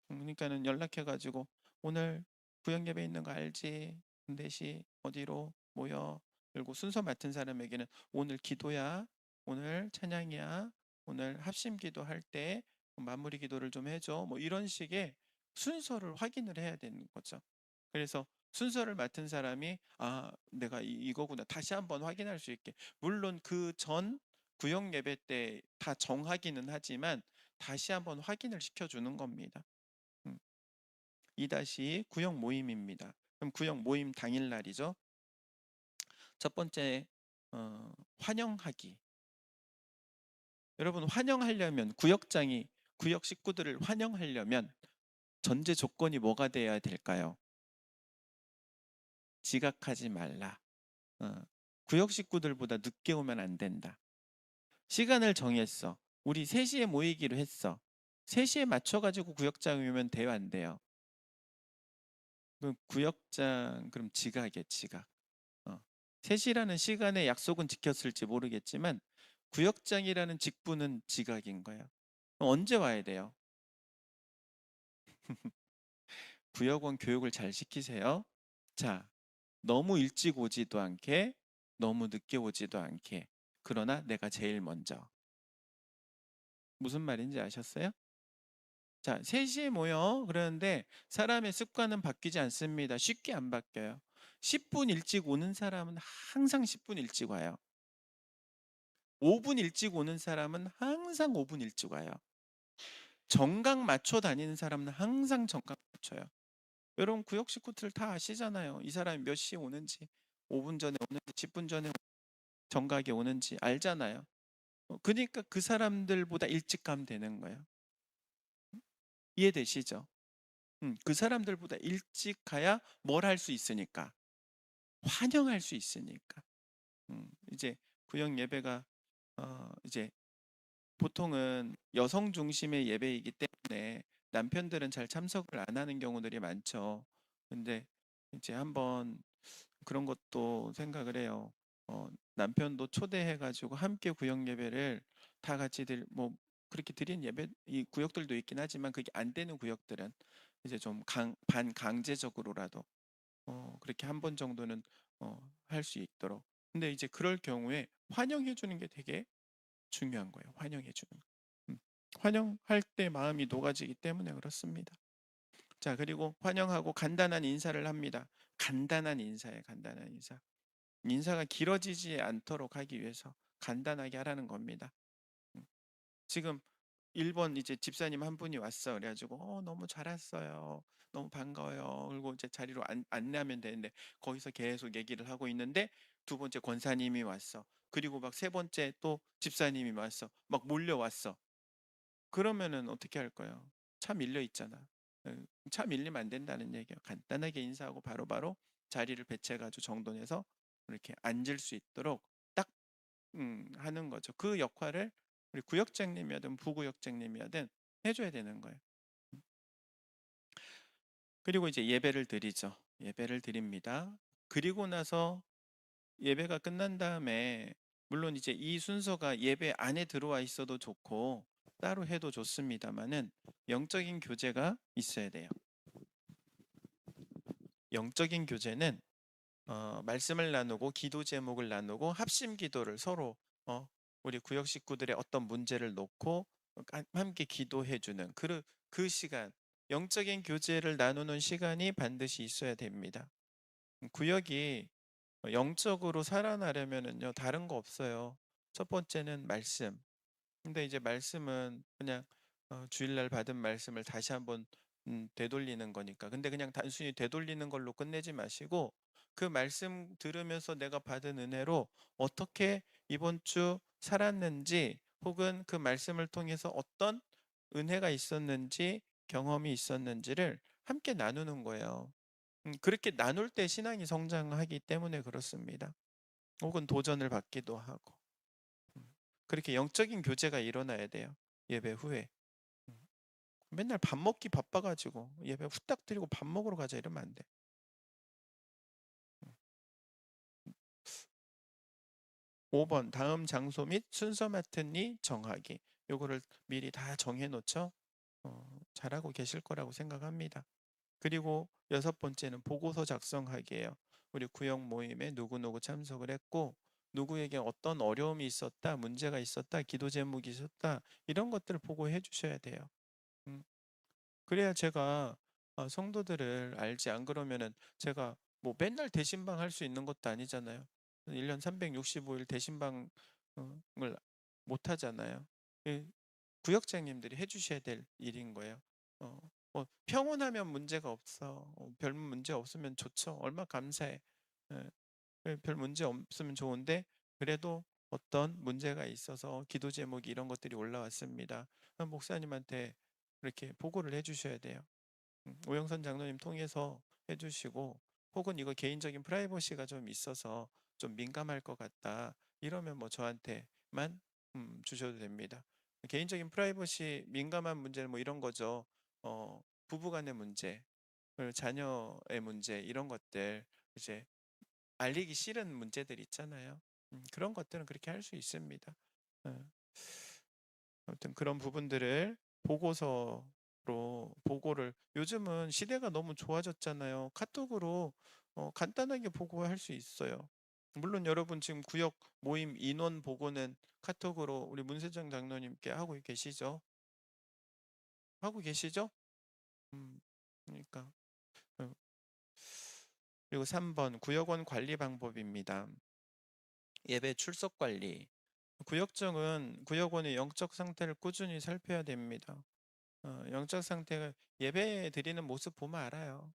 그러니까는 연락해가지고 오늘 구역 예배 있는 거 알지? 근데시 어디로 모여? 그리고 순서 맡은 사람에게는 오늘 기도야, 오늘 찬양이야, 오늘 합심 기도할 때 마무리 기도를 좀 해줘. 뭐 이런 식의 순서를 확인을 해야 되는 거죠. 그래서 순서를 맡은 사람이 내가 이거구나 다시 한번 확인할 수 있게. 물론 그 전 구역 예배 때 다 정하기는 하지만 다시 한번 확인을 시켜주는 겁니다. 2- 구역 모임입니다. 그럼 구역 모임 당일날이죠. 첫 번째 환영하기. 여러분 환영하려면 구역 식구들을 환영하려면 전제 조건이 뭐가 돼야 될까요? 지각하지 말라. 구역 식구들보다 늦게 오면 안 된다. 시간을 정했어. 우리 3시에 모이기로 했어. 3시에 맞춰가지고 구역장 오면 돼요, 안 돼요? 그럼 구역장 그럼 지각이에요, 지각. 3시라는 시간의 약속은 지켰을지 모르겠지만 구역장이라는 직분은 지각인 거예요. 그럼 언제 와야 돼요? 구역원 교육을 잘 시키세요. 자, 너무 일찍 오지도 않게, 너무 늦게 오지도 않게. 그러나 내가 제일 먼저. 무슨 말인지 아셨어요? 자, 3시에 모여. 그러는데 사람의 습관은 바뀌지 않습니다. 쉽게 안 바뀌어요. 10분 일찍 오는 사람은 항상 10분 일찍 와요. 5분 일찍 오는 사람은 항상 5분 일찍 와요. 정각 맞춰 다니는 사람은 항상 정각 맞춰요. 여러분 구역 식구들 다 아시잖아요. 이 사람이 몇 시에 오는지, 5분 전에 오는지, 10분 전에 정각에 오는지 알잖아요. 그러니까 그 사람들보다 일찍 가면 되는 거예요. 이해되시죠? 그 사람들보다 일찍 가야 뭘 할 수 있으니까, 환영할 수 있으니까. 이제 구역 예배가 이제 보통은 여성 중심의 예배이기 때문에 남편들은 잘 참석을 안 하는 경우들이 많죠. 근데 이제 한번 그런 것도 생각을 해요. 남편도 초대해가지고 함께 구역 예배를 다 같이 뭐 그렇게 드린 예배 이 구역들도 있긴 하지만 그게 안 되는 구역들은 이제 좀 반강제적으로라도 그렇게 한 번 정도는 할 수 있도록. 근데 이제 그럴 경우에 환영해 주는 게 되게 중요한 거예요. 환영해 주는 거. 환영할 때 마음이 녹아지기 때문에 그렇습니다. 자, 그리고 환영하고 간단한 인사를 합니다. 간단한 인사예요. 간단한 인사. 인사가 길어지지 않도록 하기 위해서 간단하게 하라는 겁니다. 지금 1번 이제 집사님 한 분이 왔어. 그래가지고 너무 잘 왔어요. 너무 반가워요. 그리고 이제 자리로 안내하면 되는데 거기서 계속 얘기를 하고 있는데 2번째 권사님이 왔어. 그리고 막 3번째 또 집사님이 왔어. 막 몰려왔어. 그러면은 어떻게 할 거예요? 차 밀려 있잖아. 차 밀리면 안 된다는 얘기예요. 간단하게 인사하고 바로바로 자리를 배치해가지고 정돈해서 이렇게 앉을 수 있도록 딱 하는 거죠. 그 역할을 우리 구역장님이든 부구역장님이든 해줘야 되는 거예요. 그리고 이제 예배를 드리죠. 예배를 드립니다. 그리고 나서 예배가 끝난 다음에 물론 이제 이 순서가 예배 안에 들어와 있어도 좋고 따로 해도 좋습니다만은 영적인 교제가 있어야 돼요. 영적인 교제는 말씀을 나누고 기도 제목을 나누고 합심 기도를 서로 우리 구역 식구들의 어떤 문제를 놓고 함께 기도해 주는 그 시간, 영적인 교제를 나누는 시간이 반드시 있어야 됩니다. 구역이 영적으로 살아나려면은요 다른 거 없어요. 첫 번째는 말씀. 근데 이제 말씀은 그냥 주일날 받은 말씀을 다시 한번 되돌리는 거니까. 근데 그냥 단순히 되돌리는 걸로 끝내지 마시고 그 말씀 들으면서 내가 받은 은혜로 어떻게 이번 주 살았는지 혹은 그 말씀을 통해서 어떤 은혜가 있었는지 경험이 있었는지를 함께 나누는 거예요. 그렇게 나눌 때 신앙이 성장하기 때문에 그렇습니다. 혹은 도전을 받기도 하고. 그렇게 영적인 교제가 일어나야 돼요. 예배 후에. 맨날 밥 먹기 바빠가지고 예배 후딱 드리고 밥 먹으러 가자 이러면 안 돼. 5번 다음 장소 및 순서 맡은 이 정하기. 요거를 미리 다 정해 놓죠. 잘하고 계실 거라고 생각합니다. 그리고 여섯 번째는 보고서 작성하기예요. 우리 구역 모임에 누구누구 참석을 했고 누구에게 어떤 어려움이 있었다, 문제가 있었다, 기도 제목이 있었다 이런 것들을 보고해 주셔야 돼요. 음, 그래야 제가 성도들을 알지 안 그러면은 제가 뭐 맨날 대신방 할 수 있는 것도 아니잖아요. 1년 365일 대신방을 못 하잖아요. 예, 구역장님들이 해 주셔야 될 일인 거예요. 어, 평온하면 문제가 없어. 별 문제 없으면 좋죠. 얼마 감사해. 예, 별 문제 없으면 좋은데 그래도 어떤 문제가 있어서 기도 제목이 이런 것들이 올라왔습니다. 목사님한테 이렇게 보고를 해 주셔야 돼요. 오영선 장로님 통해서 해 주시고 혹은 이거 개인적인 프라이버시가 좀 있어서 좀 민감할 것 같다. 이러면 뭐 저한테만 주셔도 됩니다. 개인적인 프라이버시 민감한 문제는 뭐 이런 거죠. 부부 간의 문제, 그리고 자녀의 문제 이런 것들 이제 알리기 싫은 문제들 있잖아요. 그런 것들은 그렇게 할 수 있습니다. 어, 아무튼 그런 부분들을 보고서로 보고를 요즘은 시대가 너무 좋아졌잖아요. 카톡으로 간단하게 보고할 수 있어요. 물론 여러분 지금 구역 모임 인원 보고는 카톡으로 우리 문세정 장로님께 하고 계시죠? 하고 계시죠? 그러니까 어, 그리고 3번 구역원 관리 방법입니다. 예배 출석 관리. 구역정은 구역원의 영적 상태를 꾸준히 살펴야 됩니다. 영적 상태가 예배 드리는 모습 보면 알아요.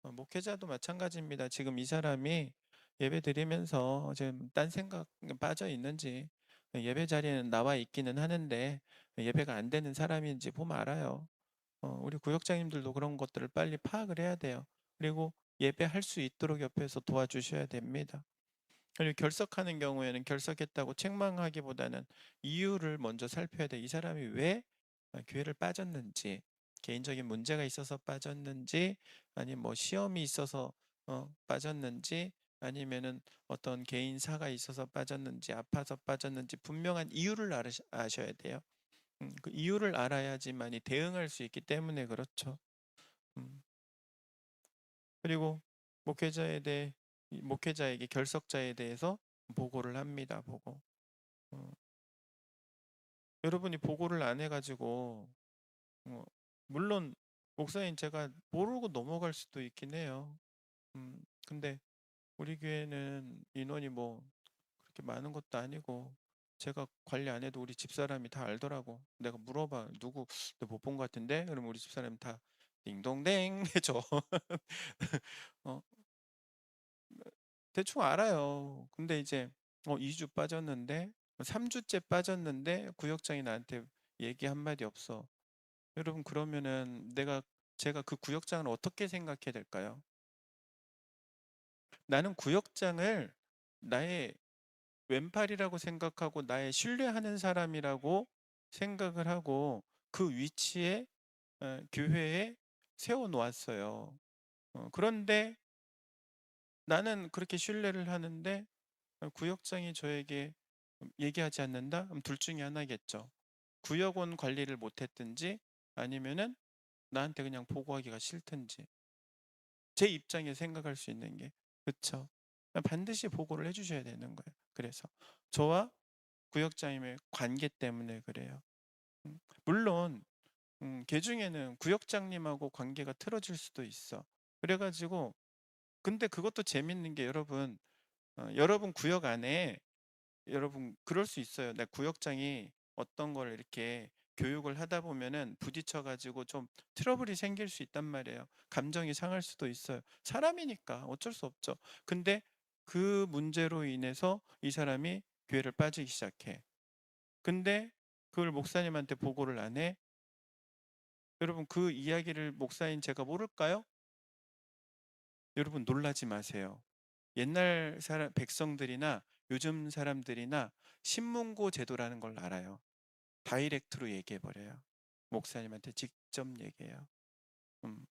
목회자도 마찬가지입니다. 지금 이 사람이 예배 드리면서 지금 딴 생각 빠져 있는지 예배 자리에는 나와 있기는 하는데 예배가 안 되는 사람인지 보면 알아요. 우리 구역장님들도 그런 것들을 빨리 파악을 해야 돼요. 그리고 예배할 수 있도록 옆에서 도와주셔야 됩니다. 그리고 결석하는 경우에는 결석했다고 책망하기보다는 이유를 먼저 살펴야 돼. 이 사람이 왜 교회를 빠졌는지, 개인적인 문제가 있어서 빠졌는지, 아니면 뭐 시험이 있어서 빠졌는지, 아니면은 어떤 개인사가 있어서 빠졌는지, 아파서 빠졌는지 분명한 이유를 아셔야 돼요. 그 이유를 알아야지만이 대응할 수 있기 때문에 그렇죠. 음, 그리고 목회자에 대해 목회자에게 결석자에 대해서 보고를 합니다. 보고. 어, 여러분이 보고를 안 해가지고 어, 물론 목사님 제가 모르고 넘어갈 수도 있긴 해요. 근데 우리 교회는 인원이 뭐 그렇게 많은 것도 아니고 제가 관리 안 해도 우리 집사람이 다 알더라고. 내가 물어봐. 누구 못 본 것 같은데? 그럼 우리 집사람이 다 딩동댕 해줘. 어, 대충 알아요. 근데 이제 2주 빠졌는데 3주째 빠졌는데 구역장이 나한테 얘기 한마디 없어. 여러분 그러면은 제가 그 구역장을 어떻게 생각해야 될까요? 나는 구역장을 나의 왼팔이라고 생각하고 나의 신뢰하는 사람이라고 생각을 하고 그 위치에 교회에 세워 놓았어요. 그런데 나는 그렇게 신뢰를 하는데 구역장이 저에게 얘기하지 않는다? 그럼 둘 중에 하나겠죠. 구역원 관리를 못했든지 아니면은 나한테 그냥 보고하기가 싫든지 제 입장에 생각할 수 있는 게 그쵸. 반드시 보고를 해주셔야 되는 거예요. 그래서 저와 구역장님의 관계 때문에 그래요. 물론 개 중에는 구역장님하고 관계가 틀어질 수도 있어. 그래가지고 근데 그것도 재밌는 게 여러분 구역 안에 여러분 그럴 수 있어요. 내 구역장이 어떤 걸 이렇게 교육을 하다 보면은 부딪혀 가지고 좀 트러블이 생길 수 있단 말이에요. 감정이 상할 수도 있어요. 사람이니까 어쩔 수 없죠. 근데 그 문제로 인해서 이 사람이 교회를 빠지기 시작해. 근데 그걸 목사님한테 보고를 안 해. 여러분 그 이야기를 목사인 제가 모를까요? 여러분 놀라지 마세요. 옛날 사람 백성들이나 요즘 사람들이나 신문고 제도라는 걸 알아요. 다이렉트로 얘기해 버려요. 목사님한테 직접 얘기해요. 음,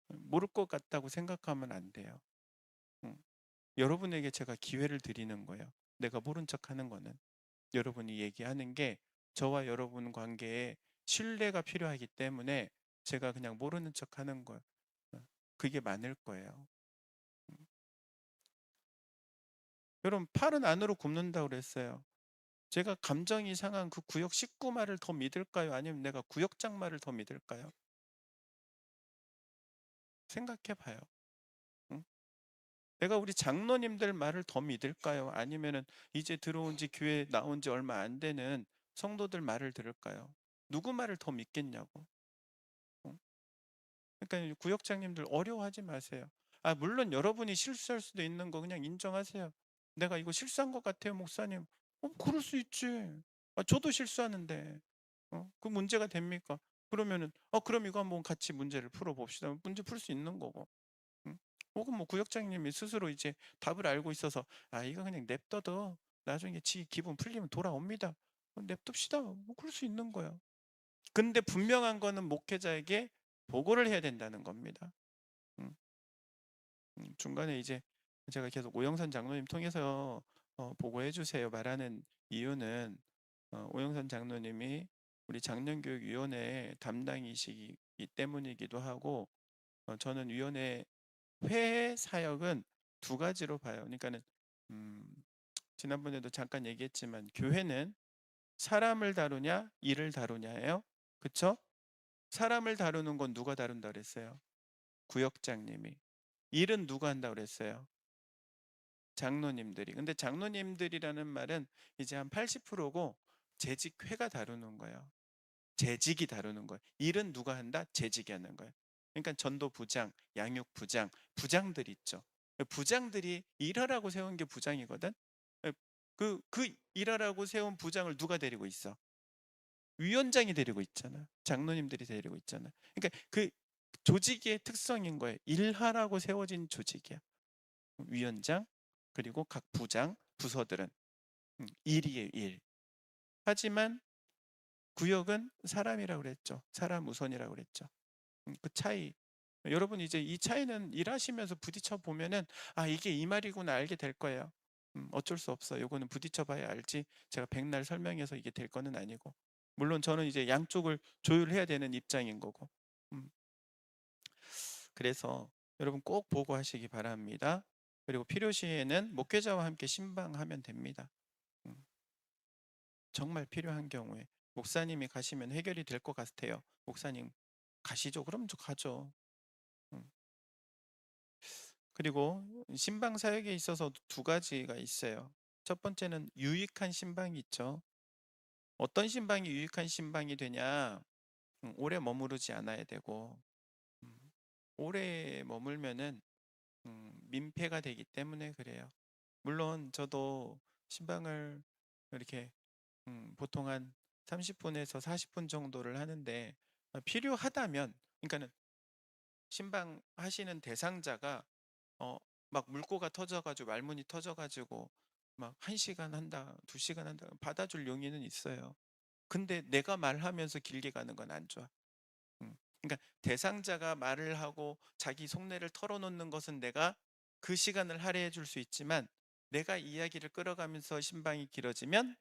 모를 것 같다고 생각하면 안 돼요. 음, 여러분에게 제가 기회를 드리는 거예요. 내가 모른 척 하는 거는 여러분이 얘기하는 게 저와 여러분 관계에 신뢰가 필요하기 때문에 제가 그냥 모르는 척 하는 거예요. 그게 많을 거예요. 여러분, 팔은 안으로 굽는다고 그랬어요. 제가 감정이 상한 그 구역 식구 말을 더 믿을까요? 아니면 내가 구역장 말을 더 믿을까요? 생각해 봐요. 응? 내가 우리 장로님들 말을 더 믿을까요? 아니면은 이제 들어온 지 교회 나온 지 얼마 안 되는 성도들 말을 들을까요? 누구 말을 더 믿겠냐고. 응? 그러니까 구역장님들 어려워하지 마세요. 아, 물론 여러분이 실수할 수도 있는 거 그냥 인정하세요. 내가 이거 실수한 것 같아요, 목사님. 그럴 수 있지. 저도 실수하는데. 그 문제가 됩니까? 그러면은, 그럼 이거 한번 같이 문제를 풀어봅시다. 문제 풀 수 있는 거고. 응? 혹은 뭐 구역장님이 스스로 이제 답을 알고 있어서, 이거 그냥 냅둬도 나중에 지 기분 풀리면 돌아옵니다. 냅둡시다. 뭐 그럴 수 있는 거야. 근데 분명한 거는 목회자에게 보고를 해야 된다는 겁니다. 음, 중간에 이제 제가 계속 오영선 장로님 통해서 보고해 주세요 말하는 이유는 오영선 장로님이 우리 장년교육위원회 담당이시기 때문이기도 하고 저는 위원회 회의 사역은 두 가지로 봐요. 그러니까는 음, 지난번에도 잠깐 얘기했지만 교회는 사람을 다루냐 일을 다루냐예요. 그쵸? 사람을 다루는 건 누가 다룬다 그랬어요? 구역장님이. 일은 누가 한다 그랬어요? 장로님들이. 근데 장로님들이라는 말은 이제 한 80%고 재직회가 다루는 거예요. 재직이 다루는 거예요. 일은 누가 한다? 재직이 하는 거예요. 그러니까 전도부장, 양육부장, 부장들 있죠. 부장들이 일하라고 세운 게 부장이거든. 그 일하라고 세운 부장을 누가 데리고 있어? 위원장이 데리고 있잖아. 장로님들이 데리고 있잖아. 그러니까 그 조직의 특성인 거예요. 일하라고 세워진 조직이야. 위원장 그리고 각 부장, 부서들은 일이에요, 일. 하지만 구역은 사람이라고 그랬죠. 사람 우선이라고 그랬죠. 그 차이. 여러분 이제 이 차이는 일하시면서 부딪혀 보면은 이게 이 말이구나 알게 될 거예요. 어쩔 수 없어. 요거는 부딪혀 봐야 알지. 제가 백날 설명해서 이게 될 거는 아니고. 물론 저는 이제 양쪽을 조율해야 되는 입장인 거고. 음, 그래서 여러분 꼭 보고하시기 바랍니다. 그리고 필요시에는 목회자와 함께 신방하면 됩니다. 음, 정말 필요한 경우에 목사님이 가시면 해결이 될 것 같아요. 목사님 가시죠. 그럼 저 가죠. 음, 그리고 신방 사역에 있어서 두 가지가 있어요. 첫 번째는 유익한 신방이 있죠. 어떤 신방이 유익한 신방이 되냐? 오래 머무르지 않아야 되고 음, 오래 머물면은 민폐가 되기 때문에 그래요. 물론 저도 신방을 이렇게 보통 한 30분에서 40분 정도를 하는데 필요하다면 그러니까는 신방 하시는 대상자가 어, 막 물고가 터져가지고 말문이 터져가지고 막 1시간 한다, 2시간 한다 받아줄 용의는 있어요. 근데 내가 말하면서 길게 가는 건 안 좋아. 그러니까 대상자가 말을 하고 자기 속내를 털어놓는 것은 내가 그 시간을 할애해 줄 수 있지만 내가 이야기를 끌어가면서 신방이 길어지면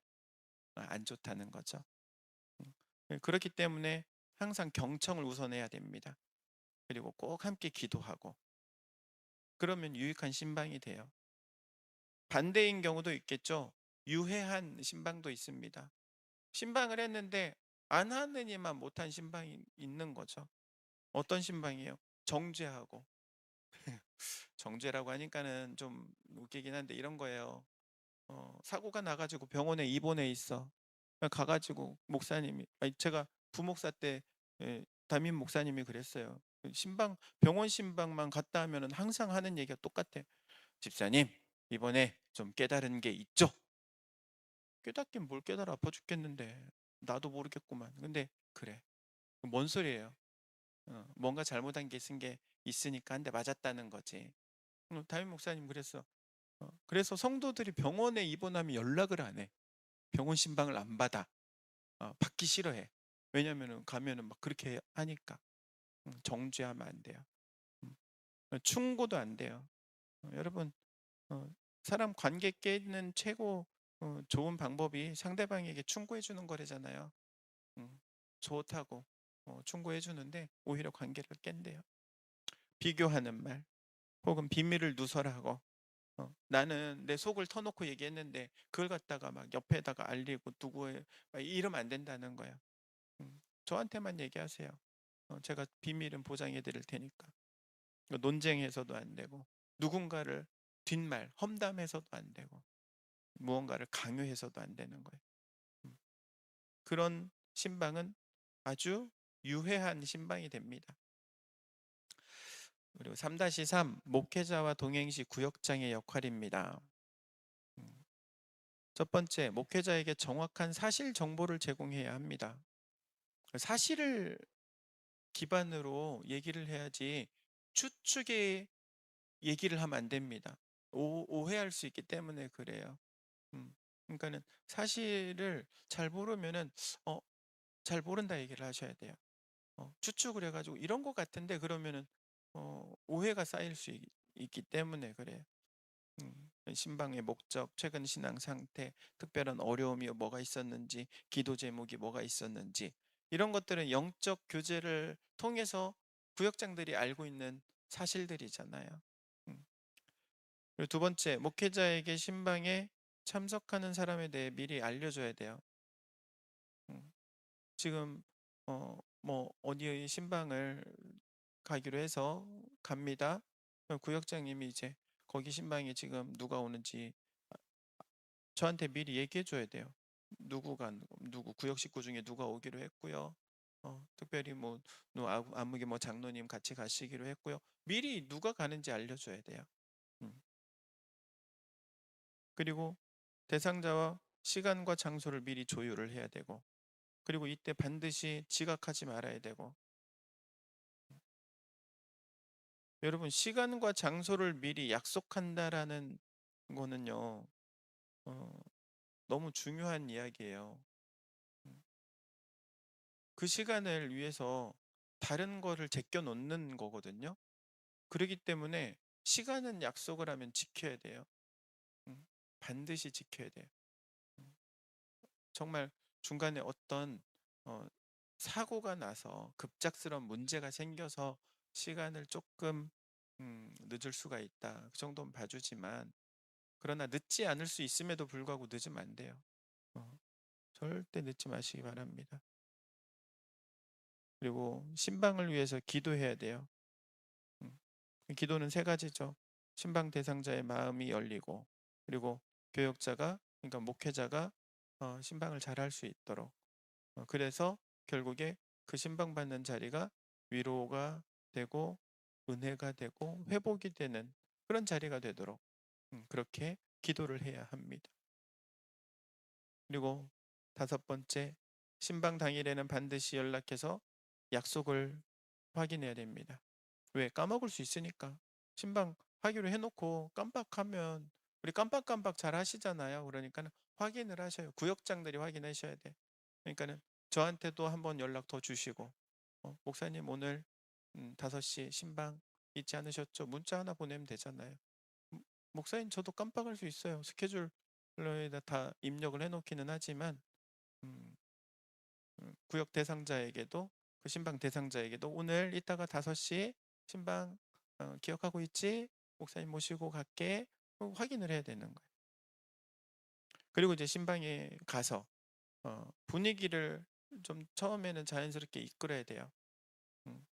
안 좋다는 거죠. 그렇기 때문에 항상 경청을 우선해야 됩니다. 그리고 꼭 함께 기도하고 그러면 유익한 신방이 돼요. 반대인 경우도 있겠죠. 유해한 신방도 있습니다. 신방을 했는데 안 하느니만 못한 신방이 있는 거죠. 어떤 신방이에요? 정죄하고. 정죄라고 하니까는 좀 웃기긴 한데 이런 거예요. 사고가 나가지고 병원에 입원해 있어. 가가지고 목사님이, 제가 부목사 때 담임 목사님이 그랬어요. 신방 병원 신방만 갔다 하면은 항상 하는 얘기가 똑같아. 집사님 이번에 좀 깨달은 게 있죠? 깨닫긴 뭘 깨달아 아파 죽겠는데 나도 모르겠구만. 근데 그래 뭔 소리예요? 뭔가 잘못한 게 쓴 게 있으니까 한 대 맞았다는 거지. 담임 목사님 그랬어. 그래서 성도들이 병원에 입원하면 연락을 안 해. 병원 신방을 안 받아. 받기 싫어해. 왜냐면은 가면은 막 그렇게 하니까. 정죄하면 안 돼요. 음, 충고도 안 돼요. 여러분, 어, 사람 관계 깨는 최고 좋은 방법이 상대방에게 충고해 주는 거래잖아요. 음, 좋다고 충고해 주는데 오히려 관계를 깬대요. 비교하는 말, 혹은 비밀을 누설하고, 나는 내 속을 터놓고 얘기했는데 그걸 갖다가 막 옆에다가 알리고 누구에 막 이러면 안 된다는 거야. 저한테만 얘기하세요. 제가 비밀은 보장해 드릴 테니까. 논쟁해서도 안 되고, 누군가를 뒷말, 험담해서도 안 되고, 무언가를 강요해서도 안 되는 거예요. 그런 신방은 아주 유해한 신방이 됩니다. 그리고 3-3 목회자와 동행시 구역장의 역할입니다. 첫 번째, 목회자에게 정확한 사실 정보를 제공해야 합니다. 사실을 기반으로 얘기를 해야지 추측의 얘기를 하면 안 됩니다. 오해할 수 있기 때문에 그래요. 그러니까는 사실을 잘 모르면은 어, 잘 모른다 얘기를 하셔야 돼요. 추측을 해가지고 이런 것 같은데 그러면은 오해가 쌓일 수 있기 때문에 그래요. 신방의 목적, 최근 신앙 상태, 특별한 어려움이 뭐가 있었는지, 기도 제목이 뭐가 있었는지, 이런 것들은 영적 교제를 통해서 구역장들이 알고 있는 사실들이잖아요. 음. 그리고 두 번째, 목회자에게 신방에 참석하는 사람에 대해 미리 알려줘야 돼요. 음. 지금 뭐 어디의 신방을 가기로 해서 갑니다. 그럼 구역장님이 이제 거기 신방에 지금 누가 오는지 저한테 미리 얘기해 줘야 돼요. 누구 구역 식구 중에 누가 오기로 했고요. 특별히 뭐 아무개 뭐 장로님 같이 가시기로 했고요. 미리 누가 가는지 알려줘야 돼요. 음. 그리고 대상자와 시간과 장소를 미리 조율을 해야 되고, 그리고 이때 반드시 지각하지 말아야 되고. 여러분, 시간과 장소를 미리 약속한다라는 거는요, 어, 너무 중요한 이야기예요. 음. 그 시간을 위해서 다른 거를 제껴 놓는 거거든요. 그렇기 때문에 시간은 약속을 하면 지켜야 돼요. 음, 반드시 지켜야 돼요. 음, 정말 중간에 어떤 어, 사고가 나서 급작스러운 문제가 생겨서 시간을 조금 늦을 수가 있다. 그 정도는 봐주지만, 그러나 늦지 않을 수 있음에도 불구하고 늦으면 안 돼요. 절대 늦지 마시기 바랍니다. 그리고 신방을 위해서 기도해야 돼요. 음, 기도는 세 가지죠. 신방 대상자의 마음이 열리고, 그리고 교역자가, 그러니까 목회자가 신방을 잘할 수 있도록, 그래서 결국에 그 신방 받는 자리가 위로가 되고 은혜가 되고 회복이 되는 그런 자리가 되도록 그렇게 기도를 해야 합니다. 그리고 다섯 번째, 신방 당일에는 반드시 연락해서 약속을 확인해야 됩니다. 왜? 까먹을 수 있으니까. 신방 하기로 해놓고 깜빡하면, 우리 깜빡깜빡 잘 하시잖아요. 그러니까 확인을 하셔요. 구역장들이 확인하셔야 돼. 그러니까는 저한테도 한번 연락 더 주시고, 목사님 오늘 5시 신방 잊지 않으셨죠? 문자 하나 보내면 되잖아요. 목사님 저도 깜빡할 수 있어요. 스케줄러에다 다 입력을 해놓기는 하지만 음, 구역 대상자에게도, 그 신방 대상자에게도 오늘 이따가 5시 신방 기억하고 있지? 목사님 모시고 갈게. 확인을 해야 되는 거예요. 그리고 이제 신방에 가서 분위기를 좀 처음에는 자연스럽게 이끌어야 돼요. 음,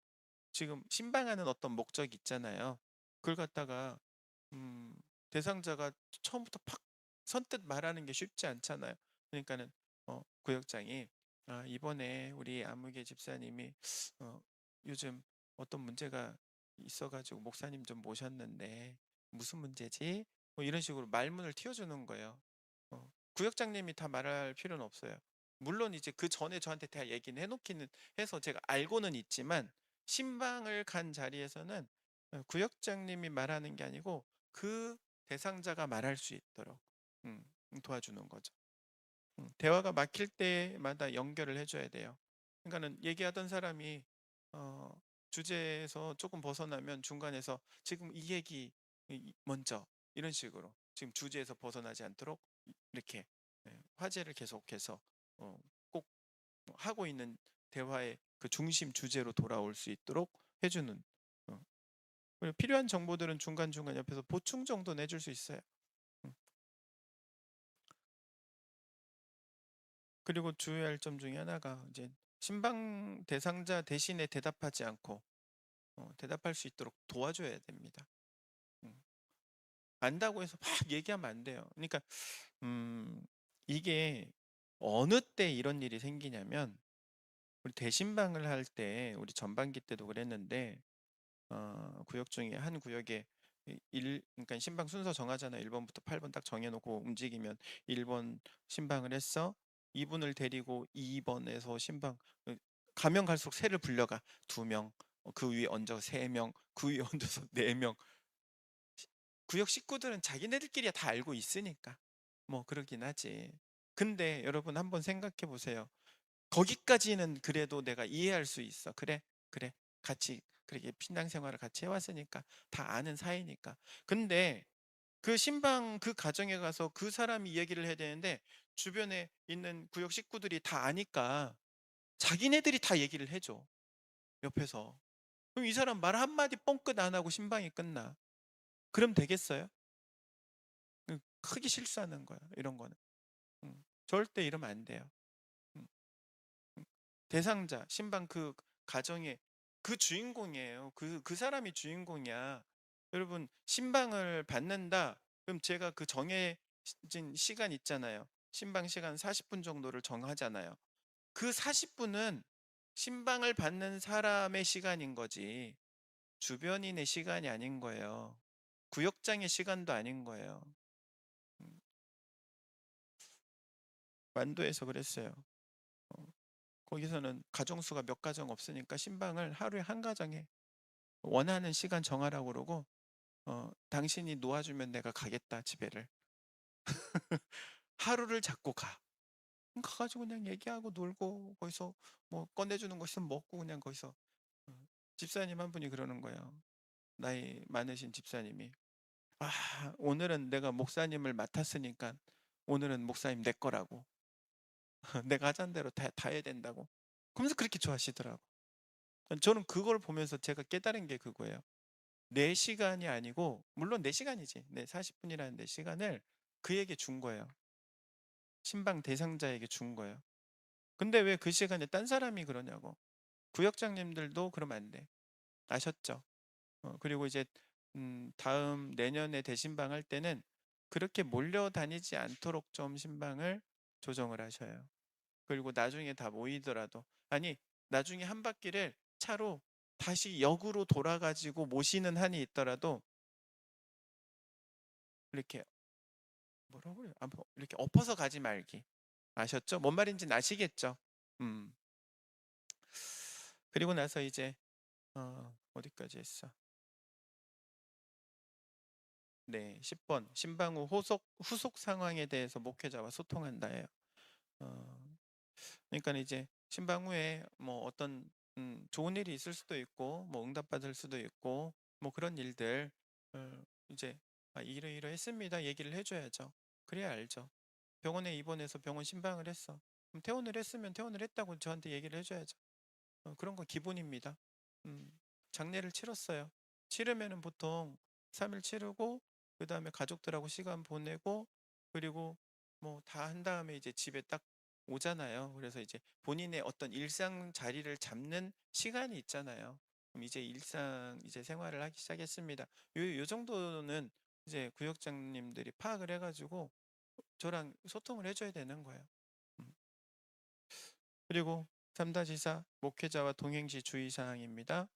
지금 신방하는 어떤 목적이 있잖아요. 그걸 갖다가 음, 대상자가 처음부터 팍 선뜻 말하는 게 쉽지 않잖아요. 그러니까는 구역장이 이번에 우리 아무개 집사님이 어, 요즘 어떤 문제가 있어가지고 목사님 좀 모셨는데 무슨 문제지? 뭐 이런 식으로 말문을 틔워주는 거예요. 구역장님이 다 말할 필요는 없어요. 물론 이제 그 전에 저한테 다 얘기는 해놓기는 해서 제가 알고는 있지만, 신방을 간 자리에서는 구역장님이 말하는 게 아니고 그 대상자가 말할 수 있도록 음, 도와주는 거죠. 대화가 막힐 때마다 연결을 해줘야 돼요. 그러니까는 얘기하던 사람이 어, 주제에서 조금 벗어나면 중간에서 지금 이 얘기 먼저, 이런 식으로 지금 주제에서 벗어나지 않도록 이렇게 화제를 계속해서 꼭 하고 있는 대화의 그 중심 주제로 돌아올 수 있도록 해주는. 어, 그리고 필요한 정보들은 중간중간 옆에서 보충 정도는 해줄 수 있어요. 음. 그리고 주의할 점 중에 하나가 이제 신방 대상자 대신에 대답하지 않고 대답할 수 있도록 도와줘야 됩니다. 음. 안다고 해서 막 얘기하면 안 돼요. 그러니까 이게 어느 때 이런 일이 생기냐면 우리 대신방을 할 때 우리 전반기 때도 그랬는데 구역 중에 한 구역에 그러니까 신방 순서 정하잖아. 1번부터 8번 딱 정해놓고 움직이면 1번 신방을 했어. 2분을 데리고 2번에서 신방 가면 갈수록 새를 불려가 2명, 그 위에 얹어 3명, 그 위에 얹어서 4명. 구역 식구들은 자기네들끼리 다 알고 있으니까 뭐 그러긴 하지. 근데 여러분 한번 생각해 보세요. 거기까지는 그래도 내가 이해할 수 있어. 그래, 그래. 같이 그렇게 신앙 생활을 같이 해왔으니까 다 아는 사이니까. 근데 그 신방 그 가정에 가서 그 사람이 이야기를 해야 되는데 주변에 있는 구역 식구들이 다 아니까 자기네들이 다 얘기를 해줘. 옆에서. 그럼 이 사람 말 한마디 뻥끗 안 하고 신방이 끝나. 그럼 되겠어요? 크게 실수하는 거야. 이런 거는. 절대 이러면 안 돼요. 음. 대상자, 신방 그 가정의 그 주인공이에요. 그 사람이 주인공이야. 여러분, 신방을 받는다. 그럼 제가 그 정해진 시간 있잖아요. 신방 시간 40분 정도를 정하잖아요. 그 40분은 신방을 받는 사람의 시간인 거지. 주변인의 시간이 아닌 거예요. 구역장의 시간도 아닌 거예요. 음, 완도에서 그랬어요. 어, 거기서는 가정수가 몇 가정 없으니까 신방을 하루에 한 가정에 원하는 시간 정하라고 그러고 당신이 놓아주면 내가 가겠다 집에를. 하루를 잡고 가. 가가지고 그냥 얘기하고 놀고 거기서 뭐 꺼내주는 거 있으면 먹고 그냥 거기서. 집사님 한 분이 그러는 거예요. 나이 많으신 집사님이 오늘은 내가 목사님을 맡았으니까 오늘은 목사님 내 거라고. 내가 하자는 대로 다 해야 된다고. 그러면서 그렇게 좋아하시더라고. 저는 그걸 보면서 제가 깨달은 게 그거예요. 내 시간이 아니고 물론 내 시간이지. 내 40분이라는 내 시간을 그에게 준 거예요. 신방 대상자에게 준 거예요. 근데 왜 그 시간에 딴 사람이 그러냐고. 구역장님들도 그러면 안 돼. 아셨죠? 그리고 이제 다음 내년에 대신방 할 때는 그렇게 몰려다니지 않도록 좀 신방을 조정을 하셔요. 그리고 나중에 다 모이더라도 아니 나중에 한 바퀴를 차로 다시 역으로 돌아가지고 모시는 한이 있더라도 이렇게 뭐라고 그래요? 이렇게 엎어서 가지 말기. 아셨죠? 뭔 말인지는 아시겠죠? 음. 그리고 나서 이제 어디까지 했어? 네, 10번 신방 후 후속 상황에 대해서 목회자와 소통한다예요. 어, 그러니까 이제 신방 후에 뭐 어떤 좋은 일이 있을 수도 있고 뭐 응답받을 수도 있고 뭐 그런 일들 이제 이러이러했습니다 얘기를 해줘야죠. 그래야 알죠. 병원에 입원해서 병원 신방을 했어. 그럼 퇴원을 했으면 퇴원을 했다고 저한테 얘기를 해줘야죠. 그런 거 기본입니다. 음, 장례를 치렀어요. 치르면은 보통 3일 치르고 그 다음에 가족들하고 시간 보내고 그리고 뭐 다 한 다음에 이제 집에 딱 오잖아요. 그래서 이제 본인의 어떤 일상 자리를 잡는 시간이 있잖아요. 그럼 이제 일상 이제 생활을 하기 시작했습니다. 요 정도는 이제 구역장님들이 파악을 해가지고 저랑 소통을 해줘야 되는 거예요. 음. 그리고 3-4 목회자와 동행시 주의사항입니다.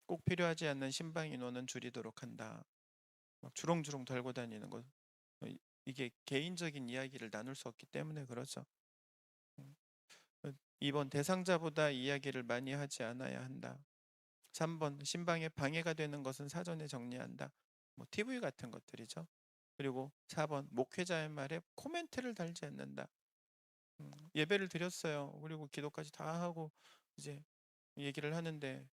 꼭 필요하지 않는 신방 인원은 줄이도록 한다. 막 주렁주렁 달고 다니는 거. 이게 개인적인 이야기를 나눌 수 없기 때문에 그러죠. 2번 대상자보다 이야기를 많이 하지 않아야 한다. 3번 신방에 방해가 되는 것은 사전에 정리한다. 뭐 TV 같은 것들이죠. 그리고 4번 목회자의 말에 코멘트를 달지 않는다. 예배를 드렸어요. 그리고 기도까지 다 하고 이제 얘기를 하는데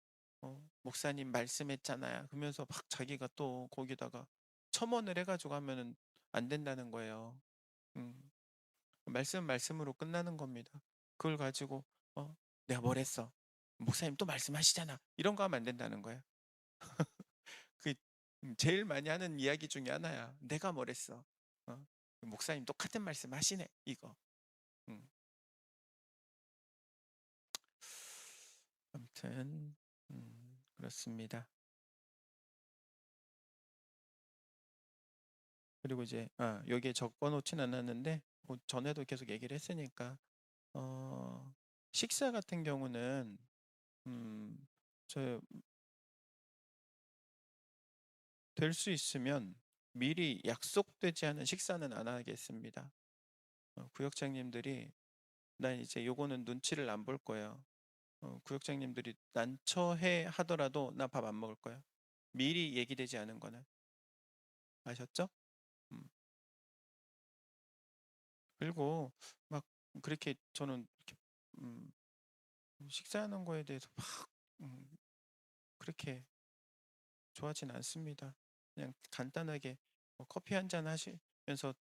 목사님 말씀했잖아요. 그러면서 막 자기가 또 거기다가 첨언을 해가지고 하면은 안 된다는 거예요. 음, 말씀으로 끝나는 겁니다. 그걸 가지고 내가 뭘 했어? 목사님 또 말씀하시잖아. 이런 거 하면 안 된다는 거예요. 그 제일 많이 하는 이야기 중에 하나야. 내가 뭘 했어? 어? 목사님 똑같은 말씀 하시네. 이거. 음. 아무튼 그렇습니다. 그리고 이제 여기에 적어놓지는 않았는데 전에도 계속 얘기를 했으니까 식사 같은 경우는 저 될 수 있으면 미리 약속되지 않은 식사는 안 하겠습니다. 구역장님들이 난 이제 요거는 눈치를 안 볼 거예요. 구역장님들이 난처해 하더라도 나 밥 안 먹을 거야. 미리 얘기되지 않은 거는. 아셨죠? 음. 그리고 막 그렇게 저는 이렇게 식사하는 거에 대해서 막 그렇게 좋아하진 않습니다. 그냥 간단하게 커피 한 잔 하시면서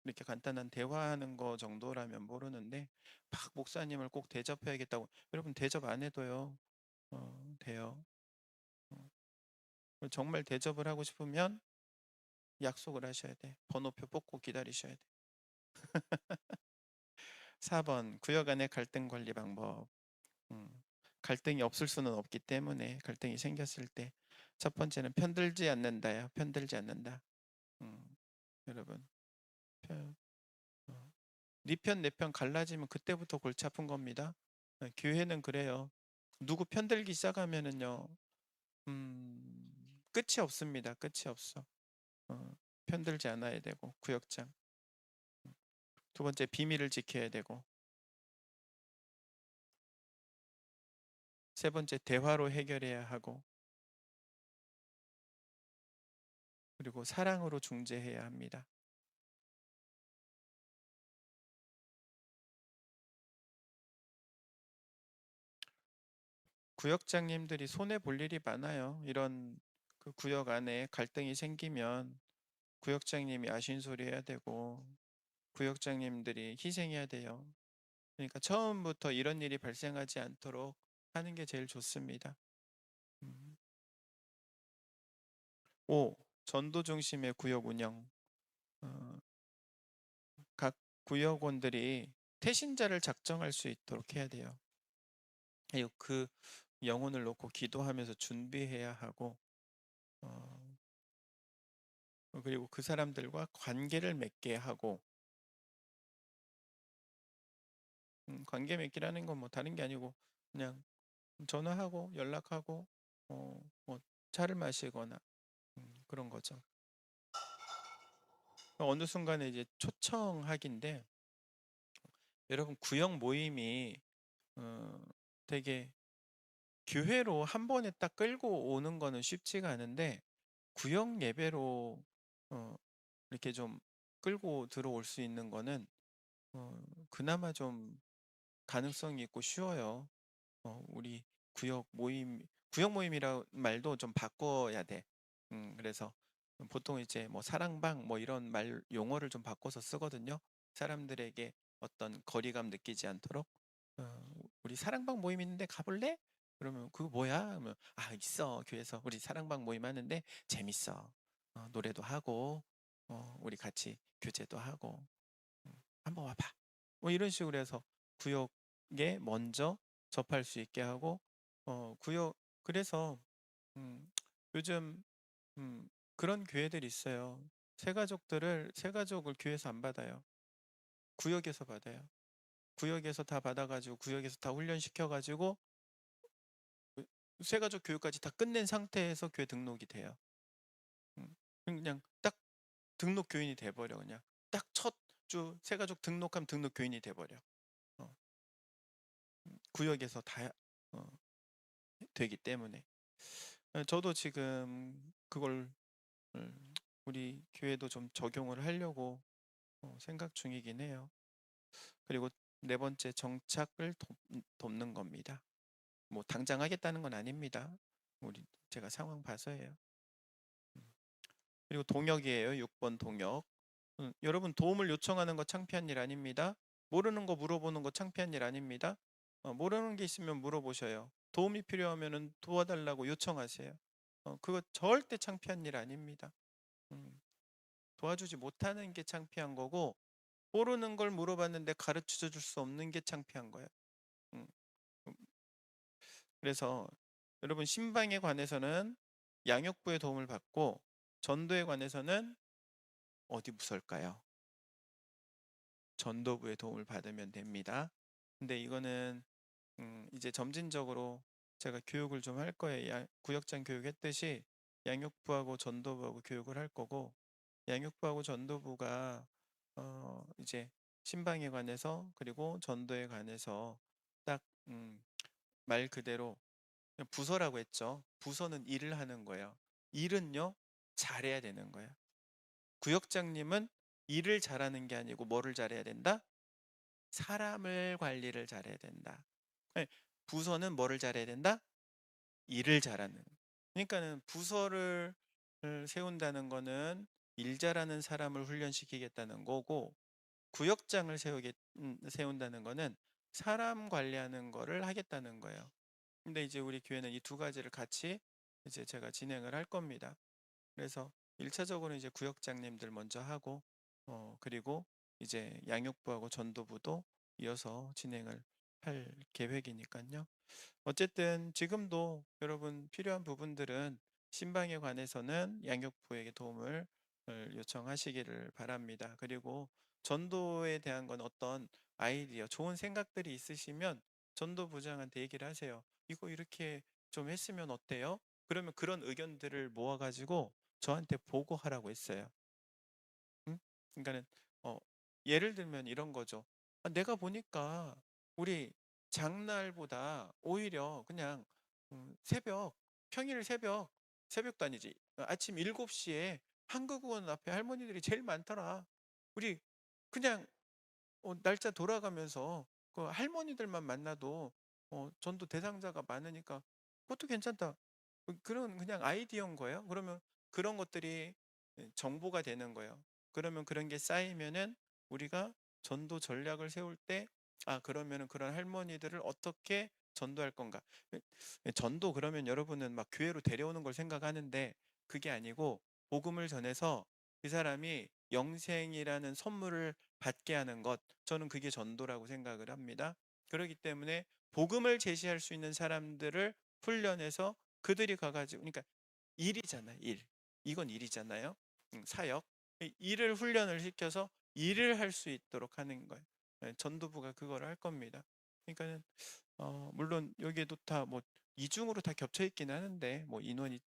이렇게 간단한 대화하는 거 정도라면 모르는데 막 목사님을 꼭 대접해야겠다고. 여러분 대접 안 해도요. 돼요. 정말 대접을 하고 싶으면 약속을 하셔야 돼. 번호표 뽑고 기다리셔야 돼. 4번 구역 안의 갈등 관리 방법. 갈등이 없을 수는 없기 때문에 갈등이 생겼을 때 첫 번째는 편들지 않는다요. 편들지 않는다. 여러분 네 편 내 편 갈라지면 그때부터 골치 아픈 겁니다. 교회는 그래요. 누구 편들기 시작하면은요 끝이 없습니다. 끝이 없어. 편들지 않아야 되고 구역장. 두 번째 비밀을 지켜야 되고 세 번째 대화로 해결해야 하고 그리고 사랑으로 중재해야 합니다. 구역장님들이 손해 볼 일이 많아요. 이런 그 구역 안에 갈등이 생기면 구역장님이 아신소리 해야 되고 구역장님들이 희생해야 돼요. 그러니까 처음부터 이런 일이 발생하지 않도록 하는 게 제일 좋습니다. 5. 전도 중심의 구역 운영. 어, 각 구역원들이 태신자를 작정할 수 있도록 해야 돼요. 그리고 그 영혼을 놓고 기도하면서 준비해야 하고 그리고 그 사람들과 관계를 맺게 하고 관계 맺기라는 건 뭐 다른 게 아니고 그냥 전화하고 연락하고 뭐 차를 마시거나 그런 거죠. 어느 순간에 이제 초청하기인데 여러분 구역 모임이 되게 교회로 한 번에 딱 끌고 오는 거는 쉽지가 않은데 구역 예배로 이렇게 좀 끌고 들어올 수 있는 거는 그나마 좀 가능성이 있고 쉬워요. 우리 구역 모임이라 말도 좀 바꿔야 돼. 그래서 보통 이제 뭐 사랑방 뭐 이런 말 용어를 좀 바꿔서 쓰거든요. 사람들에게 어떤 거리감 느끼지 않도록. 우리 사랑방 모임 있는데 가볼래? 그러면 그거 뭐야? 그러면 있어. 교회에서 우리 사랑방 모임 하는데 재밌어. 노래도 하고 우리 같이 교제도 하고 한번 와봐. 뭐 이런 식으로 해서 구역에 먼저 접할 수 있게 하고 구역 그래서 요즘 그런 교회들이 있어요. 새가족을 교회에서 안 받아요. 구역에서 받아요. 구역에서 다 받아가지고 구역에서 다 훈련시켜가지고 새가족 교육까지 다 끝낸 상태에서 교회 등록이 돼요. 그냥 딱 등록 교인이 돼버려 그냥 딱 첫 주 새가족 등록하면 등록 교인이 돼버려. 구역에서 다 되기 때문에 저도 지금 그걸 우리 교회도 좀 적용을 하려고 생각 중이긴 해요. 그리고 네 번째 정착을 돕는 겁니다. 뭐 당장 하겠다는 건 아닙니다. 제가 상황 봐서예요. 그리고 동역이에요. 6번 동역. 여러분 도움을 요청하는 거 창피한 일 아닙니다. 모르는 거 물어보는 거 창피한 일 아닙니다. 모르는 게 있으면 물어보셔요. 도움이 필요하면 도와달라고 요청하세요. 그거 절대 창피한 일 아닙니다. 음, 도와주지 못하는 게 창피한 거고 모르는 걸 물어봤는데 가르쳐 줄 수 없는 게 창피한 거예요. 음, 음, 그래서 여러분 신방에 관해서는 양육부의 도움을 받고 전도에 관해서는 어디 부설까요? 전도부의 도움을 받으면 됩니다. 근데 이거는 이제 점진적으로 제가 교육을 좀 할 거예요. 구역장 교육했듯이 양육부하고 전도부하고 교육을 할 거고 양육부하고 전도부가 이제 신방에 관해서 그리고 전도에 관해서 딱 말 그대로 그냥 부서라고 했죠. 부서는 일을 하는 거예요. 일은요 잘해야 되는 거예요. 구역장님은 일을 잘하는 게 아니고 뭐를 잘해야 된다? 사람을 관리를 잘해야 된다. 네, 부서는 뭐를 잘해야 된다? 일을 잘하는. 그러니까는 부서를 세운다는 거는 일 잘하는 사람을 훈련시키겠다는 거고 구역장을 세운다는 거는 사람 관리하는 거를 하겠다는 거예요. 근데 이제 우리 교회는 이 두 가지를 같이 이제 제가 진행을 할 겁니다. 그래서 1차적으로 이제 구역장님들 먼저 하고 그리고 이제 양육부하고 전도부도 이어서 진행을 할 계획이니까요. 어쨌든 지금도 여러분 필요한 부분들은 신방에 관해서는 양육부에게 도움을 요청하시기를 바랍니다. 그리고 전도에 대한 건 어떤 아이디어, 좋은 생각들이 있으시면 전도부장한테 얘기를 하세요. 이거 이렇게 좀 했으면 어때요? 그러면 그런 의견들을 모아가지고 저한테 보고하라고 했어요. 응? 그러니까는 어, 예를 들면 이런 거죠. 내가 보니까 우리 장날보다 오히려 그냥 새벽, 평일 새벽도 아니지. 아침 7시에 한국의원 앞에 할머니들이 제일 많더라. 우리 그냥 날짜 돌아가면서 그 할머니들만 만나도 전도 대상자가 많으니까 그것도 괜찮다. 그런 그냥 아이디어인 거예요. 그러면 그런 것들이 정보가 되는 거예요. 그러면 그런 게 쌓이면은 우리가 전도 전략을 세울 때, 그러면은 그런 할머니들을 어떻게 전도할 건가? 전도 그러면 여러분은 막 교회로 데려오는 걸 생각하는데 그게 아니고 복음을 전해서 그 사람이 영생이라는 선물을 받게 하는 것, 저는 그게 전도라고 생각을 합니다. 그렇기 때문에 복음을 제시할 수 있는 사람들을 훈련해서 그들이 가가지고, 그러니까 일이잖아, 일. 이건 일이잖아요. 사역. 일을 훈련을 시켜서 일을 할 수 있도록 하는 거예요. 전도부가 그걸 할 겁니다. 그러니까는 물론 여기에도 다 뭐 이중으로 다 겹쳐 있긴 하는데 뭐 인원이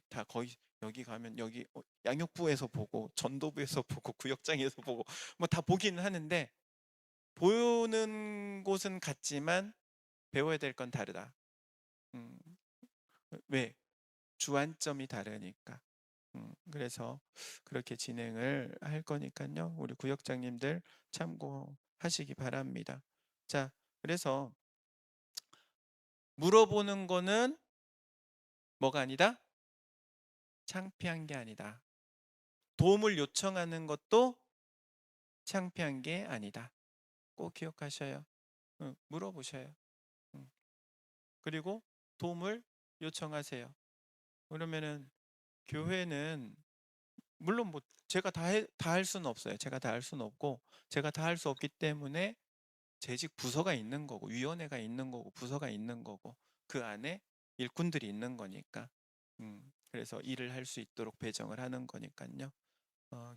다 거의 여기 가면 여기 양육부에서 보고 전도부에서 보고 구역장에서 보고 뭐 다 보기는 하는데 보는 곳은 같지만 배워야 될 건 다르다. 음, 왜? 주안점이 다르니까. 그래서 그렇게 진행을 할 거니까요. 우리 구역장님들 참고하시기 바랍니다. 자, 그래서 물어보는 거는 뭐가 아니다? 창피한 게 아니다. 도움을 요청하는 것도 창피한 게 아니다. 꼭 기억하셔요. 물어보셔요. 음, 그리고 도움을 요청하세요. 그러면은 교회는 물론 뭐 제가 다 할 수는 없어요. 제가 다 할 수는 없고 제가 다 할 수 없기 때문에 재직 부서가 있는 거고 위원회가 있는 거고 부서가 있는 거고 그 안에 일꾼들이 있는 거니까 그래서 일을 할 수 있도록 배정을 하는 거니까요.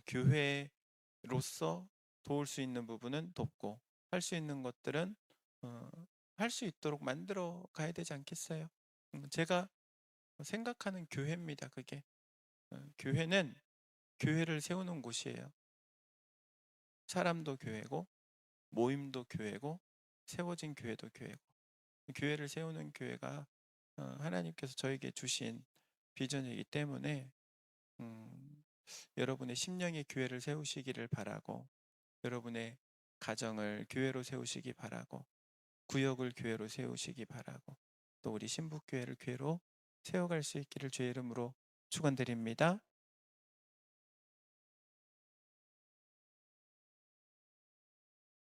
교회로서 도울 수 있는 부분은 돕고 할 수 있는 것들은 어, 할 수 있도록 만들어 가야 되지 않겠어요? 제가 생각하는 교회입니다. 그게 교회는 교회를 세우는 곳이에요. 사람도 교회고 모임도 교회고 세워진 교회도 교회고 교회를 세우는 교회가 하나님께서 저에게 주신 비전이기 때문에 여러분의 심령의 교회를 세우시기를 바라고 여러분의 가정을 교회로 세우시기 바라고 구역을 교회로 세우시기 바라고 또 우리 신북교회를 교회로 세워갈 수 있기를 주의 이름으로 축원드립니다.